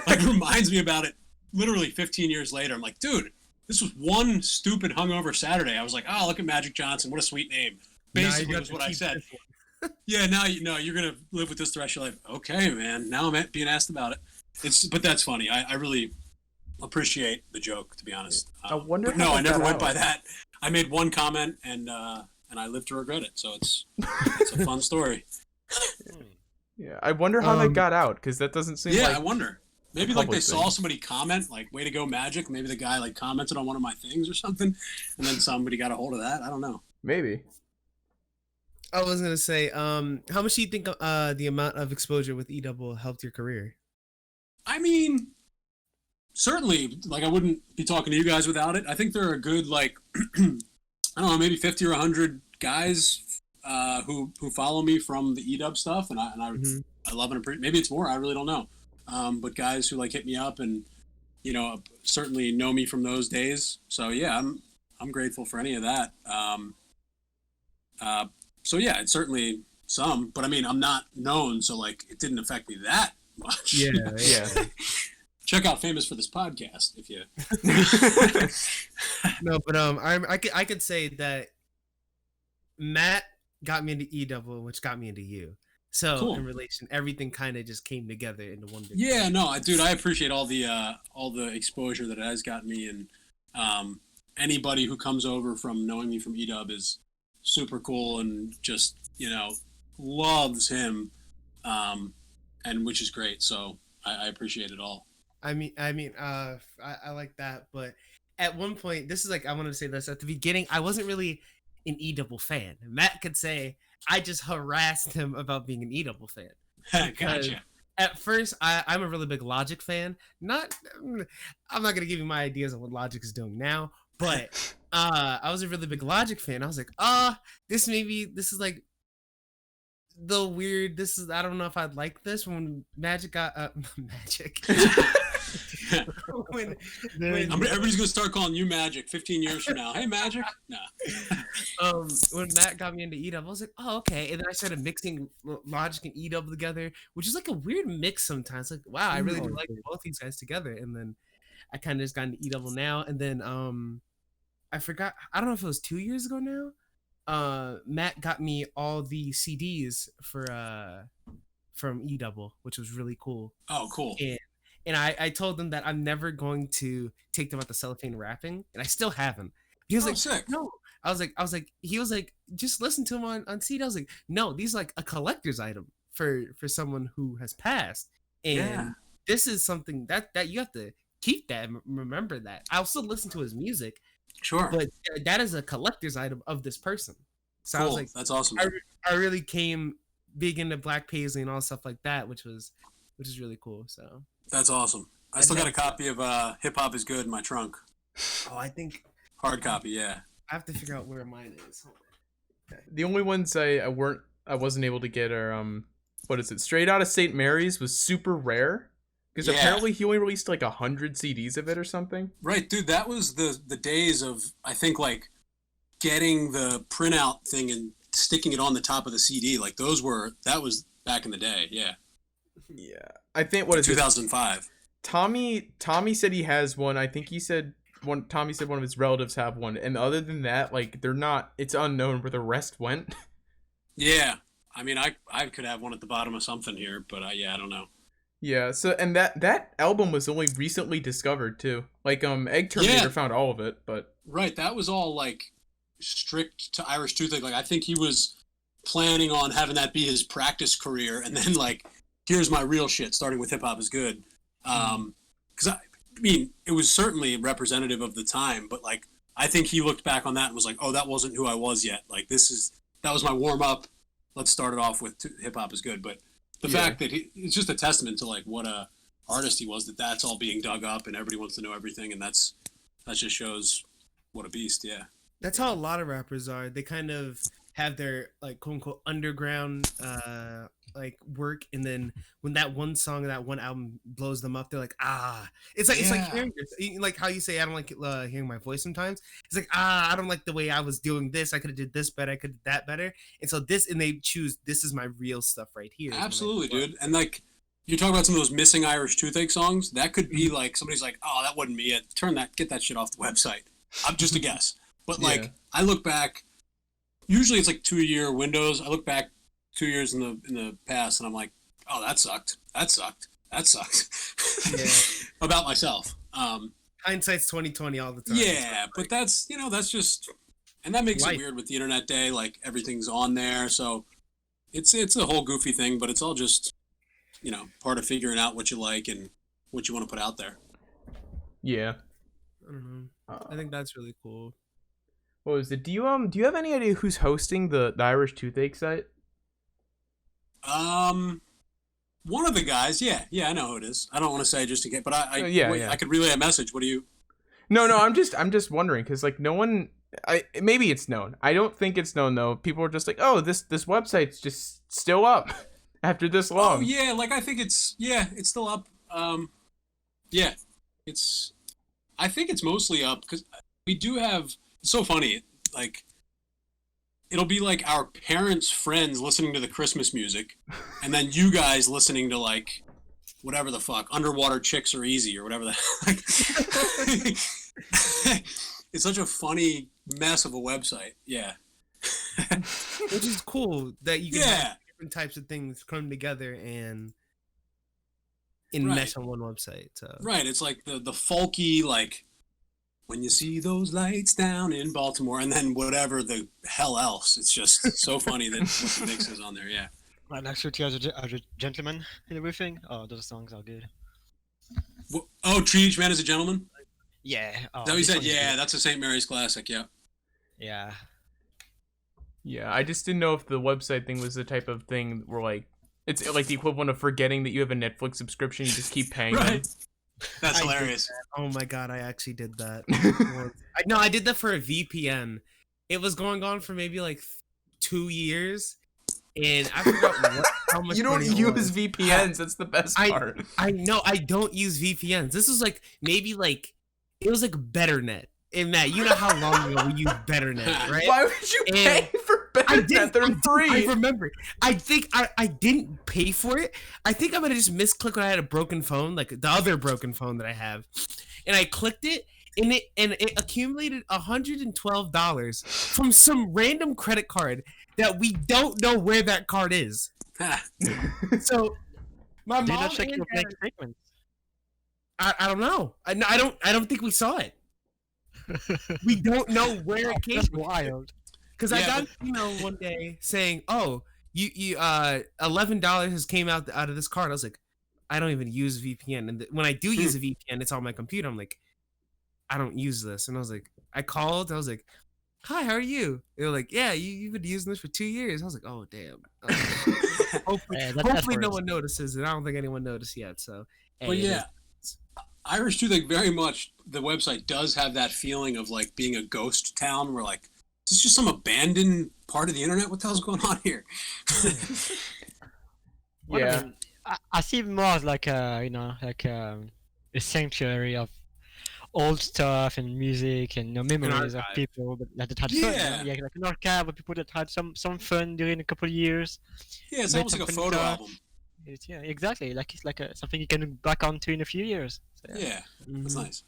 D: Like, reminds me about it literally 15 years later. I'm like, dude, this was one stupid hungover Saturday. I was like, oh, look at Magic Johnson. What a sweet name. Basically, was what I said. Yeah, now you're gonna live with this the rest of your life. Okay, man. Now I'm being asked about it. But that's funny. I really appreciate the joke, to be honest.
A: I wonder.
D: But no, I never went by that. I made one comment, and I live to regret it. So it's a fun story.
A: Yeah, I wonder how that got out, because that doesn't seem.
D: Yeah,
A: like
D: I wonder. Maybe like they saw somebody comment, like "Way to go, Magic." Maybe the guy like commented on one of my things or something, and then somebody got a hold of that. I don't know.
A: Maybe.
B: I was gonna say, how much do you think the amount of exposure with e-dubble helped your career?
D: I mean, certainly. Like, I wouldn't be talking to you guys without it. I think there are a good like, I don't know, maybe 50 or 100 guys who follow me from the e-dub stuff, and I I love and appreciate. Maybe it's more. I really don't know. But guys who like hit me up and certainly know me from those days. So yeah, I'm grateful for any of that. So yeah, it's certainly some, but I mean, I'm not known, so like it didn't affect me that much.
A: Yeah.
D: Check out Famous for This Podcast if you.
B: No, but I could say that Matt got me into e-double, which got me into you. So
D: Cool.
B: in relation, everything kind of just came together into one big
D: Yeah,
B: thing.
D: no, dude, I appreciate all the exposure that it has gotten me, and anybody who comes over from knowing me from e-dub is super cool and just loves him, and which is great. So I appreciate it all.
B: I like that, but at one point, this is like I wanted to say this at the beginning. I wasn't really an e-double fan. Matt could say I just harassed him about being an e-double fan.
D: Gotcha.
B: At first, I'm a really big Logic fan. I'm not gonna give you my ideas on what Logic is doing now, but I was a really big Logic fan. I was like, this is like the weird. I don't know if I'd like this when Magic got Magic. when
D: Everybody's gonna start calling you Magic 15 years from now. Hey, Magic. Nah.
B: When Matt got me into e-double, I was like, oh, okay. And then I started mixing Logic and e-double together, which is like a weird mix sometimes. Like, wow, I really do like both these guys together. And then I kind of just got into e-double now. And then I forgot. I don't know if it was 2 years ago now. Matt got me all the CDs from e-double, which was really cool.
D: Oh, cool.
B: And I told them that I'm never going to take them out the cellophane wrapping, and I still haven't. He was like,
D: sick.
B: no. I was like, he was like, just listen to him on CD. I was like, no, these are like a collector's item for someone who has passed, and this is something that you have to keep that and remember that. I'll still listen to his music,
D: sure,
B: but that is a collector's item of this person. So
D: cool.
B: I was like,
D: that's awesome.
B: I really came big into Black Paisley and all stuff like that, which is really cool. So.
D: That's awesome. I still got a copy of Hip Hop Is Good in my trunk.
B: Oh, I think
D: hard copy. Yeah.
B: I have to figure out where mine is.
A: Okay. The only ones I wasn't able to get are what is it? Straight Outta St. Mary's was super rare because apparently he only released like 100 CDs of it or something.
D: Right, dude. That was the days of I think like getting the printout thing and sticking it on the top of the CD. Like that was back in the day. Yeah.
A: Yeah, I think what is
D: 2005.
A: Tommy said he has one. I think he said one. Tommy said one of his relatives have one, and other than that, like they're not. It's unknown where the rest went.
D: Yeah, I mean, I could have one at the bottom of something here, but I don't know.
A: Yeah. So and that album was only recently discovered too. Like Egg Terminator found all of it, but
D: right, that was all like strict to Irish Toothache. Like I think he was planning on having that be his practice career, and then like. Here's my real shit, starting with Hip Hop Is Good. Because I mean, it was certainly representative of the time, but like, I think he looked back on that and was like, oh, that wasn't who I was yet. Like, that was my warm up. Let's start it off with Hip Hop Is Good. But the fact that it's just a testament to like what a artist he was, that's all being dug up and everybody wants to know everything. And that just shows what a beast. Yeah.
B: That's how a lot of rappers are. They kind of have their like quote unquote underground like work, and then when that one song or that one album blows them up, they're like, it's like hearing like how you say I don't like hearing my voice sometimes. It's like I don't like the way I was doing this. I could have did this better. I could have did that better. And so they choose this is my real stuff right here.
D: Absolutely, dude. And like you talk about some of those missing Irish Toothache songs. That could be like somebody's like, oh, that wasn't me. Get that shit off the website. I'm just a guess. But like I look back. Usually it's like 2-year windows. I look back 2 years in the past and I'm like, oh, that sucked. About myself.
B: Hindsight's 20/20 all the time.
D: Yeah, but that's just, and that makes it weird with the internet day. Like everything's on there, so it's a whole goofy thing, but it's all just part of figuring out what you like and what you want to put out there.
A: Yeah.
B: I don't know. I think that's really cool.
A: What was it? Do you have any idea who's hosting the Irish Toothache site?
D: One of the guys, yeah, I know who it is. I don't want to say just in case, but I could relay a message. What do you?
A: No, I'm just wondering because like no one, maybe it's known. I don't think it's known though. People are just like, oh, this website's just still up. after this
D: Oh
A: long.
D: yeah, like I think it's still up. Yeah, it's I think it's mostly up because we do have. It's so funny, like it'll be like our parents' friends listening to the Christmas music, and then you guys listening to like whatever the fuck, Underwater Chicks Are Easy or whatever the. It's such a funny mess of a website. Yeah.
B: Which is cool that you can
D: Yeah.
B: have different types of things come together and
D: Right.
B: mesh on one website. So
D: Right. It's like the folky like when you see those lights down in Baltimore, and then whatever the hell else. It's just so funny that what the mix is on there. Yeah.
C: And actually, as a gentleman and everything. Oh, those songs are good.
D: Oh, Treat Each Man as a Gentleman.
C: Yeah. Oh,
D: Is that what you
C: this
D: said?
C: one is
D: Yeah,
C: good.
D: that's a St. Mary's classic. Yeah.
C: Yeah.
A: Yeah, I just didn't know if the website thing was the type of thing where like it's like the equivalent of forgetting that you have a Netflix subscription. You just keep paying them.
D: Right. That's
B: I did
D: hilarious.
B: oh my god, I actually did that. I did that for a VPN. It was going on for maybe like 2 years, and I forgot how much
A: You don't
B: money it
A: use
B: was.
A: VPNs. That's the best part.
B: I know I don't use VPNs. This was like maybe like it was like BetterNet. And Matt, you know how long ago we used BetterNet, right?
A: Why would you
B: And
A: pay for BetterNet? They're free.
B: I remember. I think I didn't pay for it. I think I might have just misclicked when I had a broken phone, like the other broken phone that I have, and I clicked it, and it accumulated $112 from some random credit card that we don't know where that card is. So my
C: Did you
B: mom
C: not check
B: and
C: your
B: dad,
C: bank statement?
B: I don't know. I don't think we saw it. We don't know where it came
C: That's
B: from.
C: wild.
B: Because I
D: Yeah,
B: got an email one day saying, "Oh, you $11 has came out of this card." I was like, "I don't even use VPN." And when I do use a VPN, it's on my computer. I'm like, "I don't use this." And I was like, I called. I was like, "Hi, how are you?" They were like, "Yeah, you've been using this for 2 years." I was like, "Oh, damn." I was like, hopefully,
C: Yeah, that's
B: hopefully no
C: worse.
B: one notices, and I don't think anyone noticed yet. So, hey,
D: But
B: it
D: yeah,
B: is-
D: Irish Toothache very much. The website does have that feeling of like being a ghost town, where like is this just some abandoned part of the internet? What the hell's going on here?
C: Well, I
A: Yeah.
C: mean, I see it more as like a sanctuary of old stuff and music and memories of
B: archive.
C: people that had fun.
D: Yeah.
C: Yeah, like an archive of people that had some fun during a couple of years.
D: Yeah, it's
C: Made
D: almost like a
C: something
D: photo
C: dark.
D: album.
C: Yeah, exactly. Like it's like something you can look back onto in a few years. So,
D: Yeah, that's
B: Mhm.
D: nice.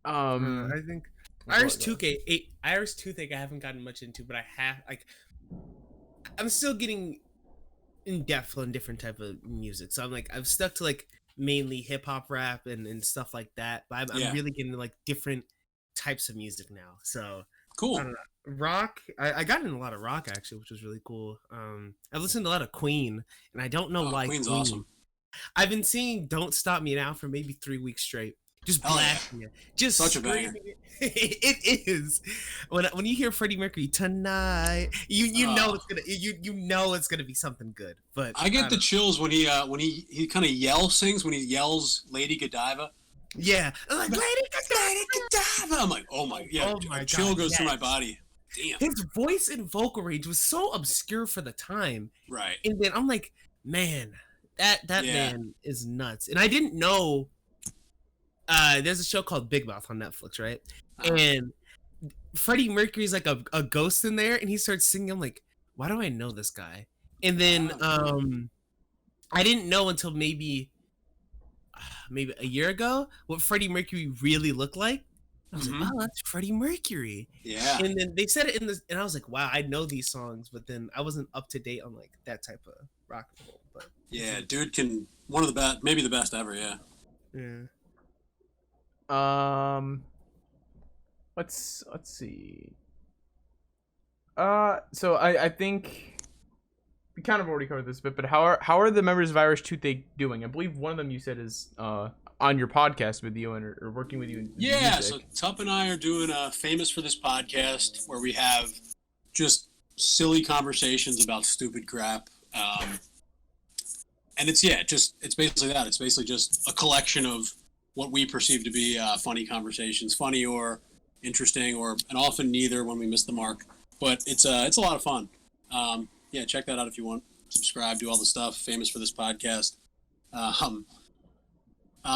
B: I think Irish Toothache I haven't gotten much into, but I have like I'm still getting in depth on different type of music. So I've stuck to like mainly hip hop rap and stuff like that. But I'm
D: Yeah.
B: really getting like different types of music now. So
D: Cool.
B: I don't know. Rock, I got in a lot of rock actually, which was really cool. I've listened to a lot of Queen, and I don't know
D: Oh,
B: why
D: Queen's
B: Queen.
D: awesome.
B: I've been seeing "Don't Stop Me Now" for maybe 3 weeks straight. Just
D: Hell yeah.
B: blasting it. Just
D: Such a banger.
B: screaming it. It is. When you hear Freddie Mercury tonight, you know
D: Oh.
B: it's gonna you know it's gonna be something good. But
D: I get the
B: don't-
D: chills when he kind of sings when he yells Lady Godiva.
B: yeah. I'm like,
D: Lady Godiva. I'm like, oh my, yeah,
B: Oh my
D: a chill
B: God,
D: goes through my
B: yes.
D: body. Damn.
B: his voice and vocal range was so obscure for the time,
D: Right.
B: and then I'm like, man, that
D: Yeah.
B: man is nuts. And I didn't know. There's a show called Big Mouth on Netflix, right?
D: Uh-huh.
B: And Freddie Mercury's like a ghost in there, and he starts singing. I'm like, why do I know this guy? And then
D: Oh,
B: I didn't know until maybe a year ago what Freddie Mercury really looked like. I was
D: Mhm.
B: like, wow, that's Freddie Mercury.
D: Yeah.
B: And then they said it in this, and I was like, wow, I know these songs, but then I wasn't up to date on like that type of rock and roll. But
D: Yeah, dude can one of the best, maybe the best ever. Yeah.
B: yeah.
A: Let's see. So I think we kind of already covered this bit, but how are the members of Irish Toothache doing? I believe one of them you said is on your podcast with you and or working with you in
D: Yeah. So
A: music.
D: Tup and I are doing Famous for This podcast, where we have just silly conversations about stupid crap. And it's basically that. It's basically just a collection of what we perceive to be funny conversations, funny or interesting, and often neither when we miss the mark. But it's a lot of fun. Yeah, check that out if you want subscribe, do all the stuff. Famous for this podcast.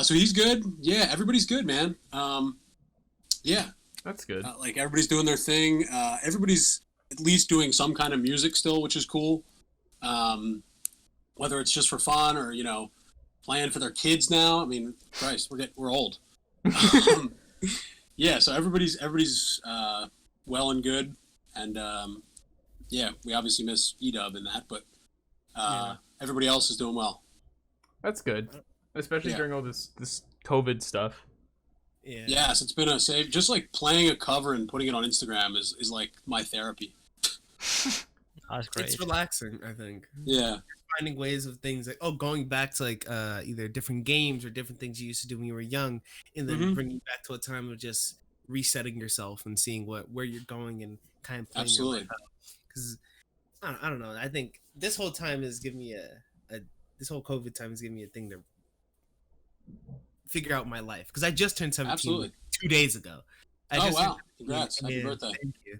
D: So he's good. Yeah, everybody's good, man. Yeah,
A: That's good.
D: like everybody's doing their thing. Everybody's at least doing some kind of music still, which is cool. Whether it's just for fun or playing for their kids now. I mean, Christ, we're old. Yeah, so everybody's well and good, and yeah, we obviously miss e-dub in that, but everybody else is doing well.
A: That's good, especially
D: Yeah.
A: during all this COVID stuff.
B: Yeah.
D: Yes, it's been a save. Just like playing a cover and putting it on Instagram is like my therapy.
C: That's great.
B: It's relaxing, I think.
D: Yeah,
B: Finding ways of things like going back to like either different games or different things you used to do when you were young, and then
D: Mhm.
B: bringing you back to a time of just resetting yourself and seeing where you're going and kind of playing
D: absolutely.
B: your life out. Because I don't know. I think this whole time has given me this whole COVID time has given me a thing to figure out my life. Because I just turned 17
D: Absolutely.
B: 2 days ago. I
D: Oh
B: just
D: wow!
B: turned
D: Congrats!
B: 17.
D: Happy
B: Yeah,
D: birthday!
B: Thank you.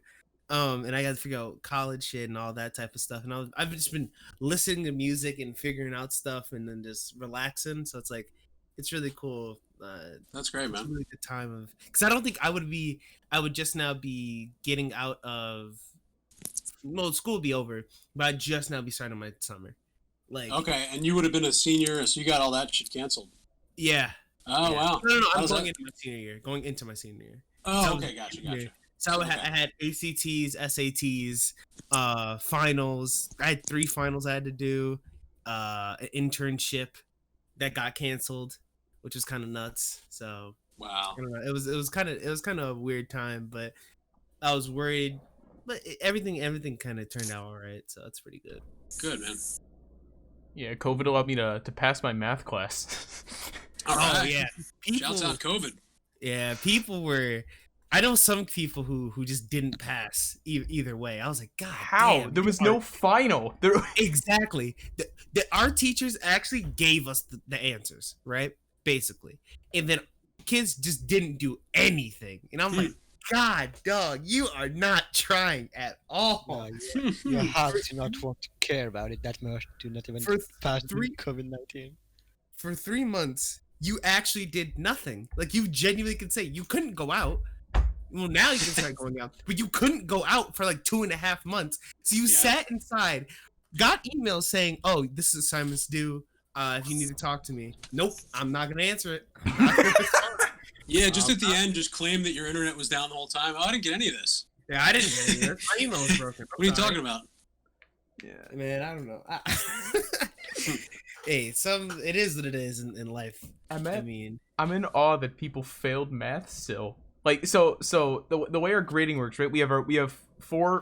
B: And I got to figure out college shit and all that type of stuff. And I've just been listening to music and figuring out stuff and then just relaxing. So it's like, it's really cool.
D: That's great,
B: It's a
D: man.
B: really good time of, because I don't think I would just now be getting out of, well, school would be over, but I'd just now be starting my summer. Like,
D: Okay, and you would have been a senior, so you got all that shit canceled.
B: yeah.
D: Oh
B: yeah.
D: wow!
B: No,
D: How
B: I'm
D: does
B: going
D: that-
B: into my senior year. Going into my senior year.
D: Oh,
B: So-
D: okay, gotcha.
B: So
D: Okay.
B: I had ACTs, SATs, finals. I had 3 finals I had to do. An internship that got canceled, which was kind of nuts. So
D: Wow.
B: I don't know. It was kind of a weird time, but I was worried. But everything kind of turned out all right. So that's pretty good.
D: Good, man.
A: Yeah, COVID allowed me to pass my math class.
D: All
B: Oh
D: right.
B: yeah,
D: Shouts out COVID.
B: Yeah, people were. I know some people who just didn't pass either way. I was like, God,
A: How?
B: damn,
A: There was
B: you
A: no
B: are-
A: final. There.
B: exactly. Our teachers actually gave us the answers, right? Basically, and then kids just didn't do anything, and I'm like, God, dog, you are not trying at all.
C: No, you have to not want to care about it that much to not even
B: For
C: pass
B: three-
C: COVID-19.
B: For 3 months, you actually did nothing. Like, you genuinely could say you couldn't go out. Well, now you can start going out, but you couldn't go out for like 2.5 months. So you
D: Yeah.
B: sat inside, got emails saying, "Oh, this assignment's due. If you need to talk to me." Nope, I'm not gonna answer it. I'm not gonna respond.
D: Yeah, just at the end, just claim that your internet was down the whole time. Oh, I didn't get any of this.
B: Yeah, I didn't get any of this. My email was broken.
D: What are you talking about?
A: Yeah.
B: Man, I don't know. Hey, it is what it is in life. I mean,
A: I'm in awe that people failed math still. Like so the way our grading works, right? We have four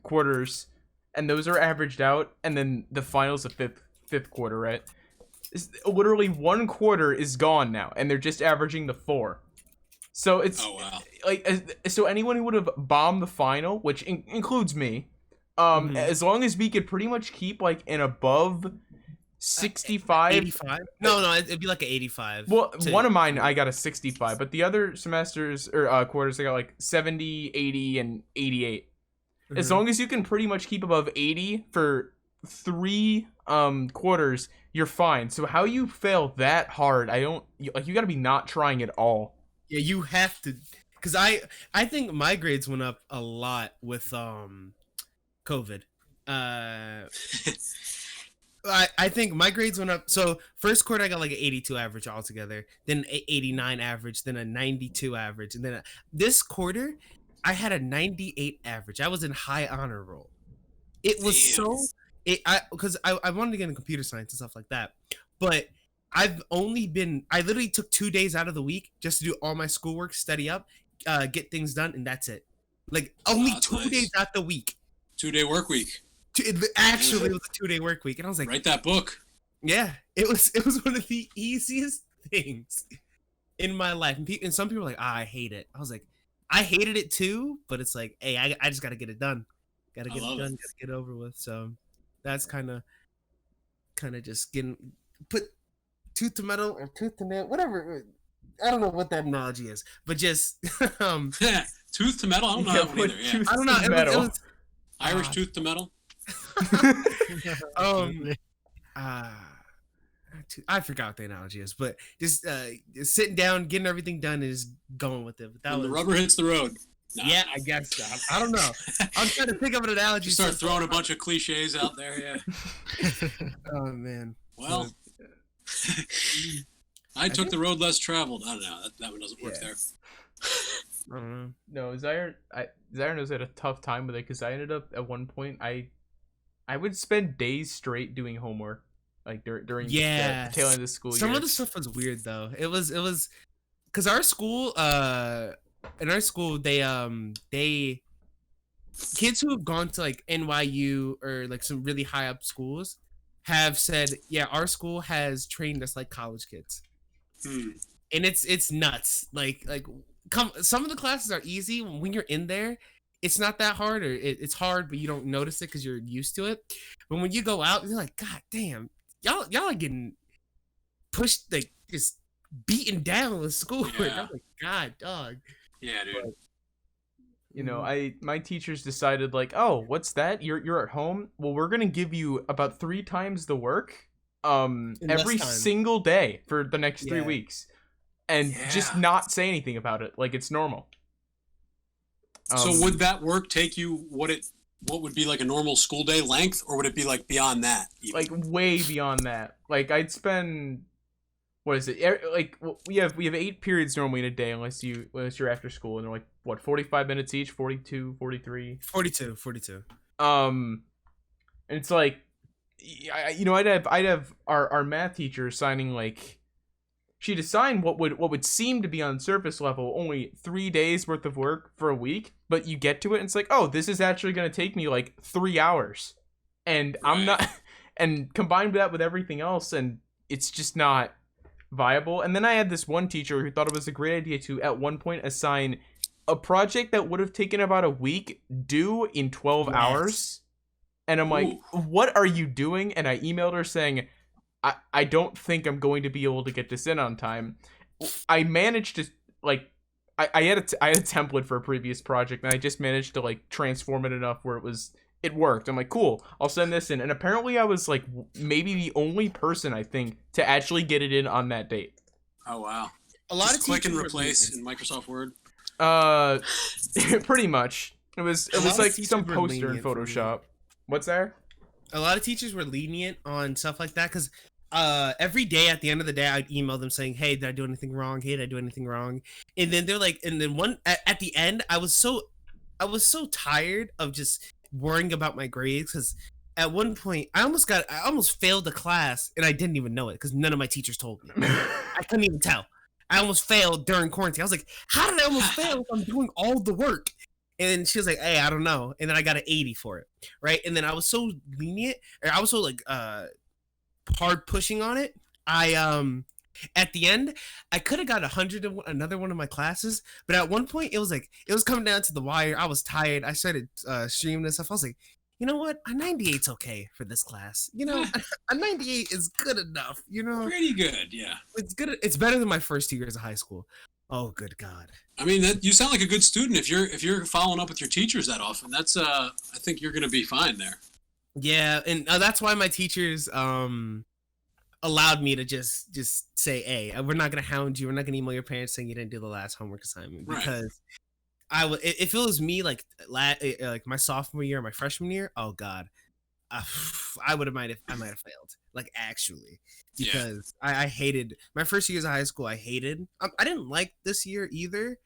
A: quarters, and those are averaged out, and then the finals the fifth quarter, right? Literally 1 quarter is gone now, and they're just averaging the 4. So it's
D: Oh wow.
A: like so anyone who would have bombed the final, which includes me,
B: Mhm.
A: as long as we could pretty much keep like an above 65.
B: 85. No, it'd be like an 85.
A: Well,
B: to-
A: one of mine I got a 65, but the other semesters or quarters I got like 70, 80, and 88. As
B: Mhm.
A: long as you can pretty much keep above 80 for 3 quarters, you're fine. So how you fail that hard, you got to be not trying at all.
B: Yeah, you have to, because I think my grades went up a lot with COVID. I think my grades went up. So first quarter I got like an 82 average altogether, then 89 average, then a 92 average, and then this quarter I had a 98 average. I was in high honor roll. It was
D: Damn.
B: because I wanted to get into computer science and stuff like that, but I literally took 2 days out of the week just to do all my schoolwork, study up, get things done, and that's it. Like only
D: That's
B: 2
D: nice.
B: days out the week.
D: 2-day work week.
B: It actually was a 2-day work week, and I was like,
D: Write that book.
B: yeah, it was one of the easiest things in my life. And some people are like, I hate it. I was like, I hated it too, but it's like, hey, I just gotta get it done. Gotta
D: I
B: get it
D: love
B: done.
D: it.
B: Gotta get it over with. So that's kind of just put tooth to metal or tooth to nail, whatever. I don't know what that analogy is, but just
D: Tooth to metal. I don't know
A: Yeah,
D: that one
A: put
D: either. Yeah.
A: tooth
B: I don't know.
A: to metal.
D: Irish
B: Ah.
D: tooth to metal.
B: um, I forgot what the analogy is, but just sitting down, getting everything done, and just going with it. But that
D: When
B: was
D: the rubber hits the road. Nah.
B: yeah, I guess so. I don't know. I'm trying to think of an analogy.
D: You start throwing a bunch of cliches out there, yeah.
B: Oh man.
D: Well, I took the road less traveled. I don't know. That one doesn't work there.
B: I don't know.
A: No, Zaire knows I had a tough time with it because I ended up at one point I would spend days straight doing homework, like during the tail end of the school year.
B: Some of the stuff was weird though. It was because our school in our school they kids who have gone to like NYU or like some really high up schools have said, yeah, our school has trained us like college kids. And it's nuts. Like some of the classes are easy when you're in there. It's not that hard, or it's hard, but you don't notice it because you're used to it. But when you go out, you're like, God damn, y'all are getting pushed, like just beaten down with schoolwork.
D: Yeah.
B: I'm like, God, dog.
D: Yeah, dude.
B: But,
A: You know, my teachers decided like, oh, what's that? You're at home. Well, we're gonna give you about 3 times the work, every
B: time.
A: single day for the next 3
B: Yeah.
A: weeks, and just not say anything about it, like it's normal.
D: So would that work take you what would be like a normal school day length, or would it be like beyond that? Even?
A: like way beyond that? Like I'd spend, what is it? Like we have 8 periods normally in a day, unless you're after school, and they're like what 45 minutes each, 42, 43.
B: 42.
A: And it's like, I'd have our math teacher signing like, she'd assign what would seem to be on surface level only 3 days worth of work for a week, but you get to it and it's like, oh, this is actually going to take me like 3 hours, and I'm not, and combined that with everything else, and it's just not viable. And then I had this one teacher who thought it was a great idea to at one point assign a project that would have taken about a week due in 12 hours. And I'm like, what are you doing? And I emailed her saying, I don't think I'm going to be able to get this in on time. I managed to, like, I had a template for a previous project, and I just managed to, like, transform it enough where it worked. I'm like, cool, I'll send this in. And apparently I was, like, maybe the only person, I think, to actually get it in on that date.
D: Oh, wow.
B: A lot
D: Just
B: of
D: click and
B: teachers
D: replace in Microsoft Word.
A: Pretty much. It was
B: lot
A: like
B: of teachers
A: some
B: were
A: poster in
B: lenient for me.
A: Photoshop. What's there?
B: A lot of teachers were lenient on stuff like that because every day at the end of the day I'd email them saying, hey, did I do anything wrong? Hey, did I do anything wrong? And then they're like, and then one at the end I was so tired of just worrying about my grades, because at one point I almost failed the class and I didn't even know it because none of my teachers told me. I couldn't even tell. I almost failed during quarantine. I was like, how did I almost fail if I'm doing all the work? And she was like, hey, I don't know. And then I got an 80 for it, right? And then I was so lenient, or I was so like hard pushing on it. At the end, I could have got 100 in another one of my classes, but at one point it was coming down to the wire. I was tired. I started streaming and stuff. I was like, you know what? A 98's okay for this class. You know, a 98 is good enough. You know,
D: Pretty good, yeah.
B: it's good. It's better than my first 2 years of high school. Oh, good God.
D: I mean, you sound like a good student if you're following up with your teachers that often. That's I think you're gonna be fine there.
B: Yeah, and that's why my teachers allowed me to just say, hey, we're not gonna hound you. We're not gonna email your parents saying you didn't do the last homework assignment, because if it was me like my sophomore year or my freshman year, oh God, I might have failed, like, actually, because I hated my first years of high school. I hated. I didn't like this year either,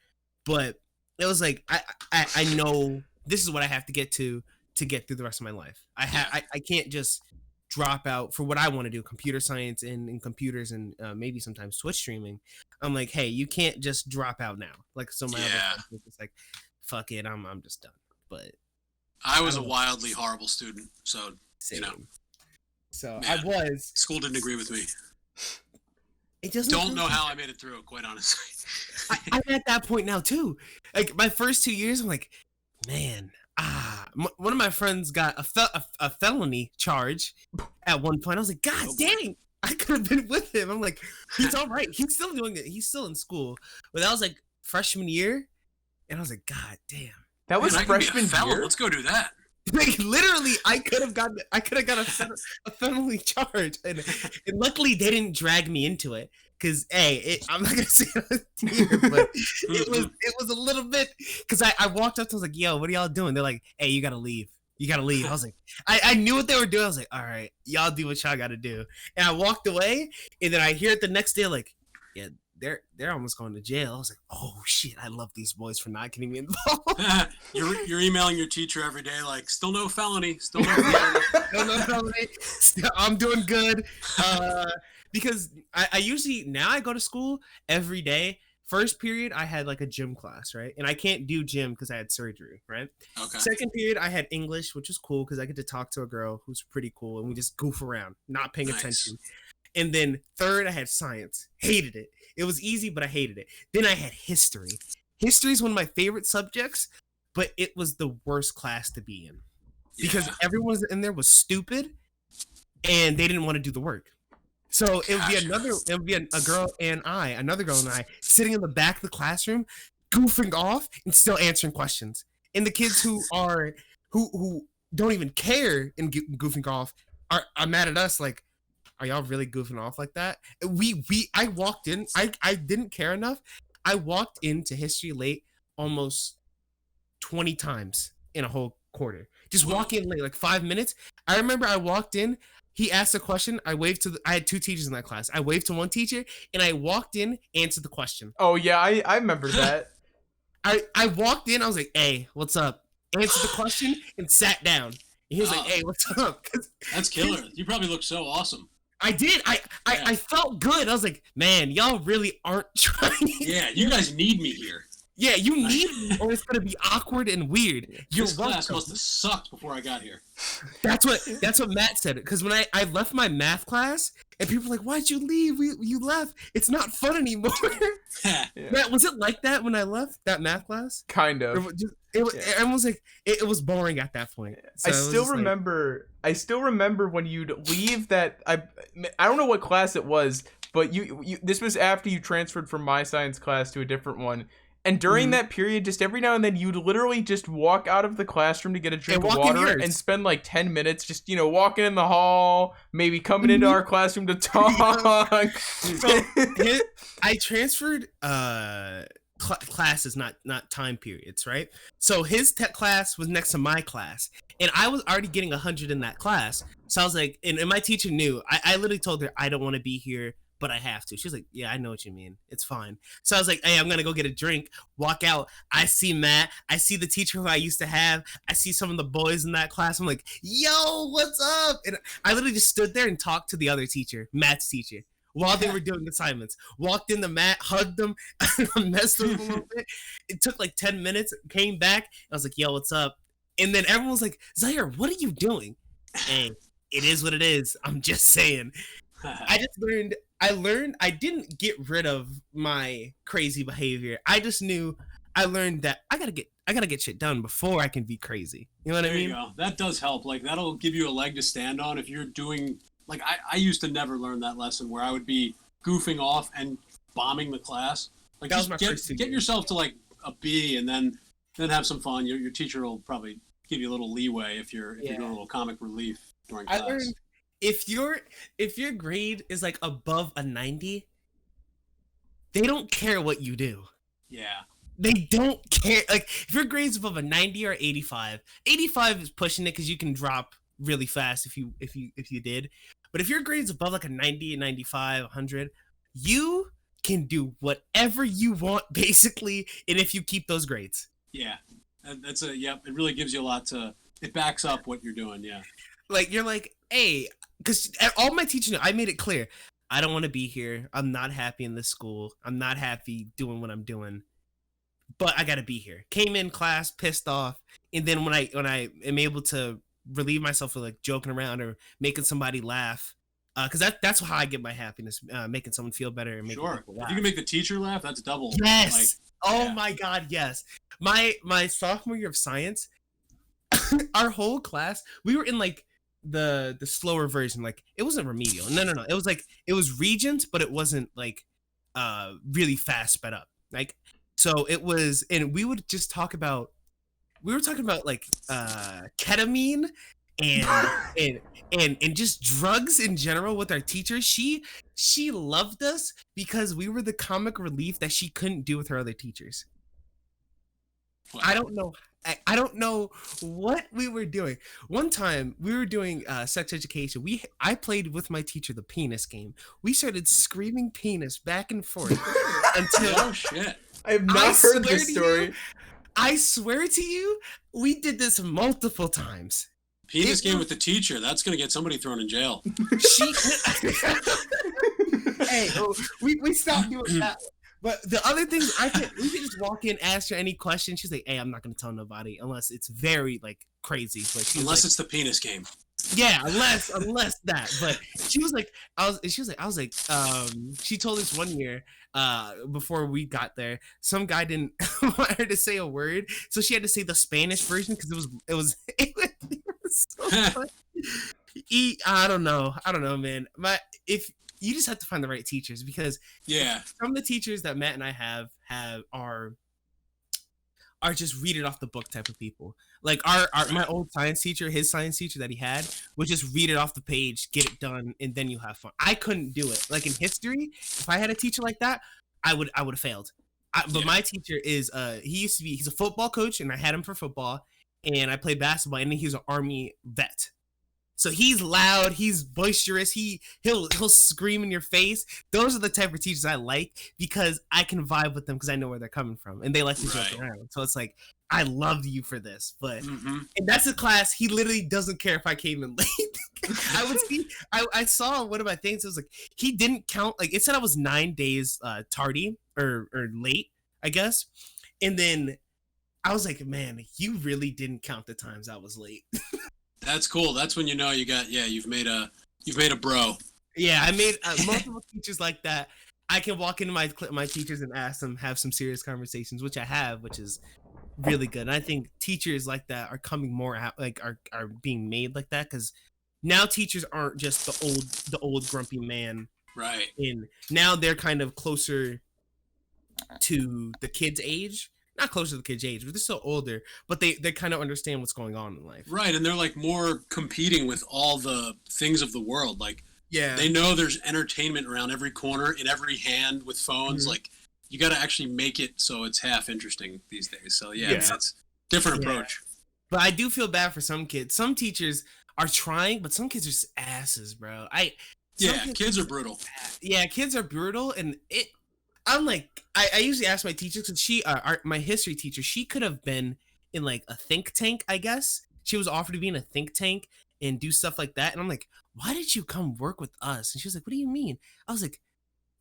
B: but it was like I know this is what I have to get to get through the rest of my life. I can't just drop out for what I want to do, computer science and computers and maybe sometimes Twitch streaming. I'm like, hey, you can't just drop out now. Like, so my other friends, it's like, fuck it, I'm just done. But
D: I was a wildly horrible student, so
B: same.
D: you know.
B: So
D: Man.
B: I was.
D: School didn't agree with me.
B: It doesn't.
D: Don't know how I made it through it, quite honestly.
B: I'm at that point now too. Like, my first 2 years, I'm like, man. One of my friends got a felony charge at one point. I was like, God dang, I could have been with him. I'm like, he's all right. He's still doing it. He's still in school. But that was like freshman year, and I was like, God damn.
A: That was
D: Man, I could be a
A: freshman
D: felon.
A: year.
D: Let's go do that.
B: Like literally, I could have got a felony charge, and luckily they didn't drag me into it. Cause I'm not gonna say it here, but it was a little bit. Cause I walked up to, I was like, "Yo, what are y'all doing?" They're like, "Hey, you gotta leave. You gotta leave." I was like, I knew what they were doing. I was like, "All right, y'all do what y'all gotta do." And I walked away, and then I hear it the next day, like, "Yeah, they're almost going to jail." I was like, "Oh shit, I love these boys for not getting me involved."
D: You're emailing your teacher every day, like, still no felony, still no felony.
B: No, felony. I'm doing good. Because I usually, now I go to school every day. First period, I had like a gym class, right? And I can't do gym because I had surgery, right?
D: Okay.
B: Second period, I had English, which was cool because I get to talk to a girl who's pretty cool, and we just goof around, not paying attention. And then third, I had science. Hated it. It was easy, but I hated it. Then I had history. History is one of my favorite subjects, but it was the worst class to be in because everyone in there was stupid and they didn't want to do the work. So it would be a girl and another girl and I sitting in the back of the classroom, goofing off and still answering questions. And the kids who don't even care and goofing off are mad at us, like, are y'all really goofing off like that? I walked in, I didn't care enough. I walked into history late almost 20 times in a whole quarter. Just walk in late, like 5 minutes. I remember I walked in, he asked a question, I had two teachers in that class. I waved to one teacher, and I walked in, answered the question.
A: Oh yeah, I remember that.
B: I walked in, I was like, "Hey, what's up?" Answered the question and sat down. And he was like, "Hey, what's up?"
D: That's killer. You probably look so awesome.
B: I did. I felt good. I was like, "Man, y'all really aren't trying."
D: Yeah, you guys need me here.
B: Yeah, you need me, or it's gonna be awkward and weird.
D: This class must have sucked before I got here.
B: That's what Matt said. Because when I left my math class, and people were like, "Why'd you leave? You left. It's not fun anymore."
A: Yeah.
B: Matt, was it like that when I left that math class?
A: Kind of.
B: Everyone was like, it was boring at that point. So
A: I still remember when you'd leave that. I don't know what class it was, but you this was after you transferred from my science class to a different one. And during that period, just every now and then, you'd literally just walk out of the classroom to get a drink of water and spend like 10 minutes just, walking in the hall, maybe coming into our classroom to talk.
B: So I transferred classes, not time periods, right? So his tech class was next to my class, and I was already getting 100 in that class. So I was like, and my teacher knew. I literally told her, I don't want to be here, but I have to. She was like, "Yeah, I know what you mean. It's fine." So I was like, "Hey, I'm gonna go get a drink." Walk out. I see Matt. I see the teacher who I used to have. I see some of the boys in that class. I'm like, "Yo, what's up?" And I literally just stood there and talked to the other teacher, Matt's teacher, while they were doing assignments. Walked into Matt, hugged him, messed with him a little bit. It took like 10 minutes. Came back. I was like, "Yo, what's up?" And then everyone was like, "Zaire, what are you doing?" Hey, it is what it is. I'm just saying. I learned I didn't get rid of my crazy behavior. I learned that I gotta get shit done before I can be crazy. You know what I mean?
D: There you go. That does help. Like, that'll give you a leg to stand on if you're doing, like, I used to never learn that lesson where I would be goofing off and bombing the class. Like,
B: that was
D: just
B: my first
D: get yourself to like a B and then have some fun. Your teacher will probably give you a little leeway if you're doing a little comic relief during class.
B: I learned if your grade is like above a 90, they don't care what you do.
D: Yeah.
B: They don't care. Like, if your grade's above a 90 or 85, 85 is pushing it because you can drop really fast if you did. But if your grade's above like a 90, 95, 100, you can do whatever you want basically, and if you keep those grades.
D: Yeah. It really gives you a lot it backs up what you're doing. Yeah.
B: Like, you're like, hey, because all my teachers know, I made it clear, I don't want to be here. I'm not happy in this school. I'm not happy doing what I'm doing, but I got to be here. Came in class pissed off, and then when I am able to relieve myself with like joking around or making somebody laugh, because that's how I get my happiness, making someone feel better and making people laugh.
D: If you can make the teacher laugh, that's double.
B: Yes. My God, yes. My sophomore year of science, our whole class, we were in like the slower version. Like, it wasn't remedial. No. It was Regent, but it wasn't like really fast sped up. Like, so it was, and we would just talk about we were talking about like ketamine and and just drugs in general with our teacher. She loved us because we were the comic relief that she couldn't do with her other teachers.
D: Wow.
B: I don't know. I don't know what we were doing. One time we were doing sex education. I played with my teacher the penis game. We started screaming penis back and forth until
D: Oh shit.
A: I have
B: I
A: not heard
B: swear
A: this
B: to
A: story.
B: you, I swear to you, we did this multiple times.
D: Penis game with the teacher. That's gonna get somebody thrown in jail.
B: She, hey, we stopped doing that. But the other things, we could just walk in, ask her any question. She's like, "Hey, I'm not gonna tell nobody unless it's very like crazy." But she was
D: Unless
B: like,
D: it's the penis game.
B: yeah, unless that. But she was like, she told us one year, before we got there, some guy didn't want her to say a word, so she had to say the Spanish version because it was so funny. I don't know, man. But if you just have to find the right teachers, because
D: Yeah.
B: some of the teachers that Matt and I have are just read it off the book type of people. Like my old science teacher, his science teacher that he had would just read it off the page, get it done, and then you have fun. I couldn't do it. Like in history, if I had a teacher like that, I would have failed. But my teacher is he's a football coach, and I had him for football, and I played basketball, and then he's an Army vet. So he's loud, he's boisterous, he'll scream in your face. Those are the type of teachers I like because I can vibe with them because I know where they're coming from, and they like to joke around. So it's like, I love you for this, but and that's a class he literally doesn't care if I came in late. I saw one of my things. It was like he didn't count. Like it said I was 9 days tardy or late, I guess, and then I was like, man, you really didn't count the times I was late.
D: That's cool. That's when you know you've made a bro.
B: Yeah, I made multiple teachers like that. I can walk into my teachers and ask them, have some serious conversations, which I have, which is really good. And I think teachers like that are coming more out, like are being made like that, because now teachers aren't just the old grumpy man.
D: Right.
B: Now they're kind of closer to the kids' age. Not closer to the kids' age, but they're still older. But they kind of understand what's going on in life.
D: Right, and they're like more competing with all the things of the world. Like,
B: yeah,
D: they know there's entertainment around every corner, in every hand with phones.
B: Mm-hmm.
D: Like, you got to actually make it so it's half interesting these days. So yeah. It's a different approach.
B: But I do feel bad for some kids. Some teachers are trying, but some kids are just asses, bro.
D: Kids are brutal.
B: Yeah, kids are brutal, and I'm like, I usually ask my teacher, because my history teacher, she could have been in like a think tank, I guess. She was offered to be in a think tank and do stuff like that. And I'm like, why did you come work with us? And she was like, what do you mean? I was like,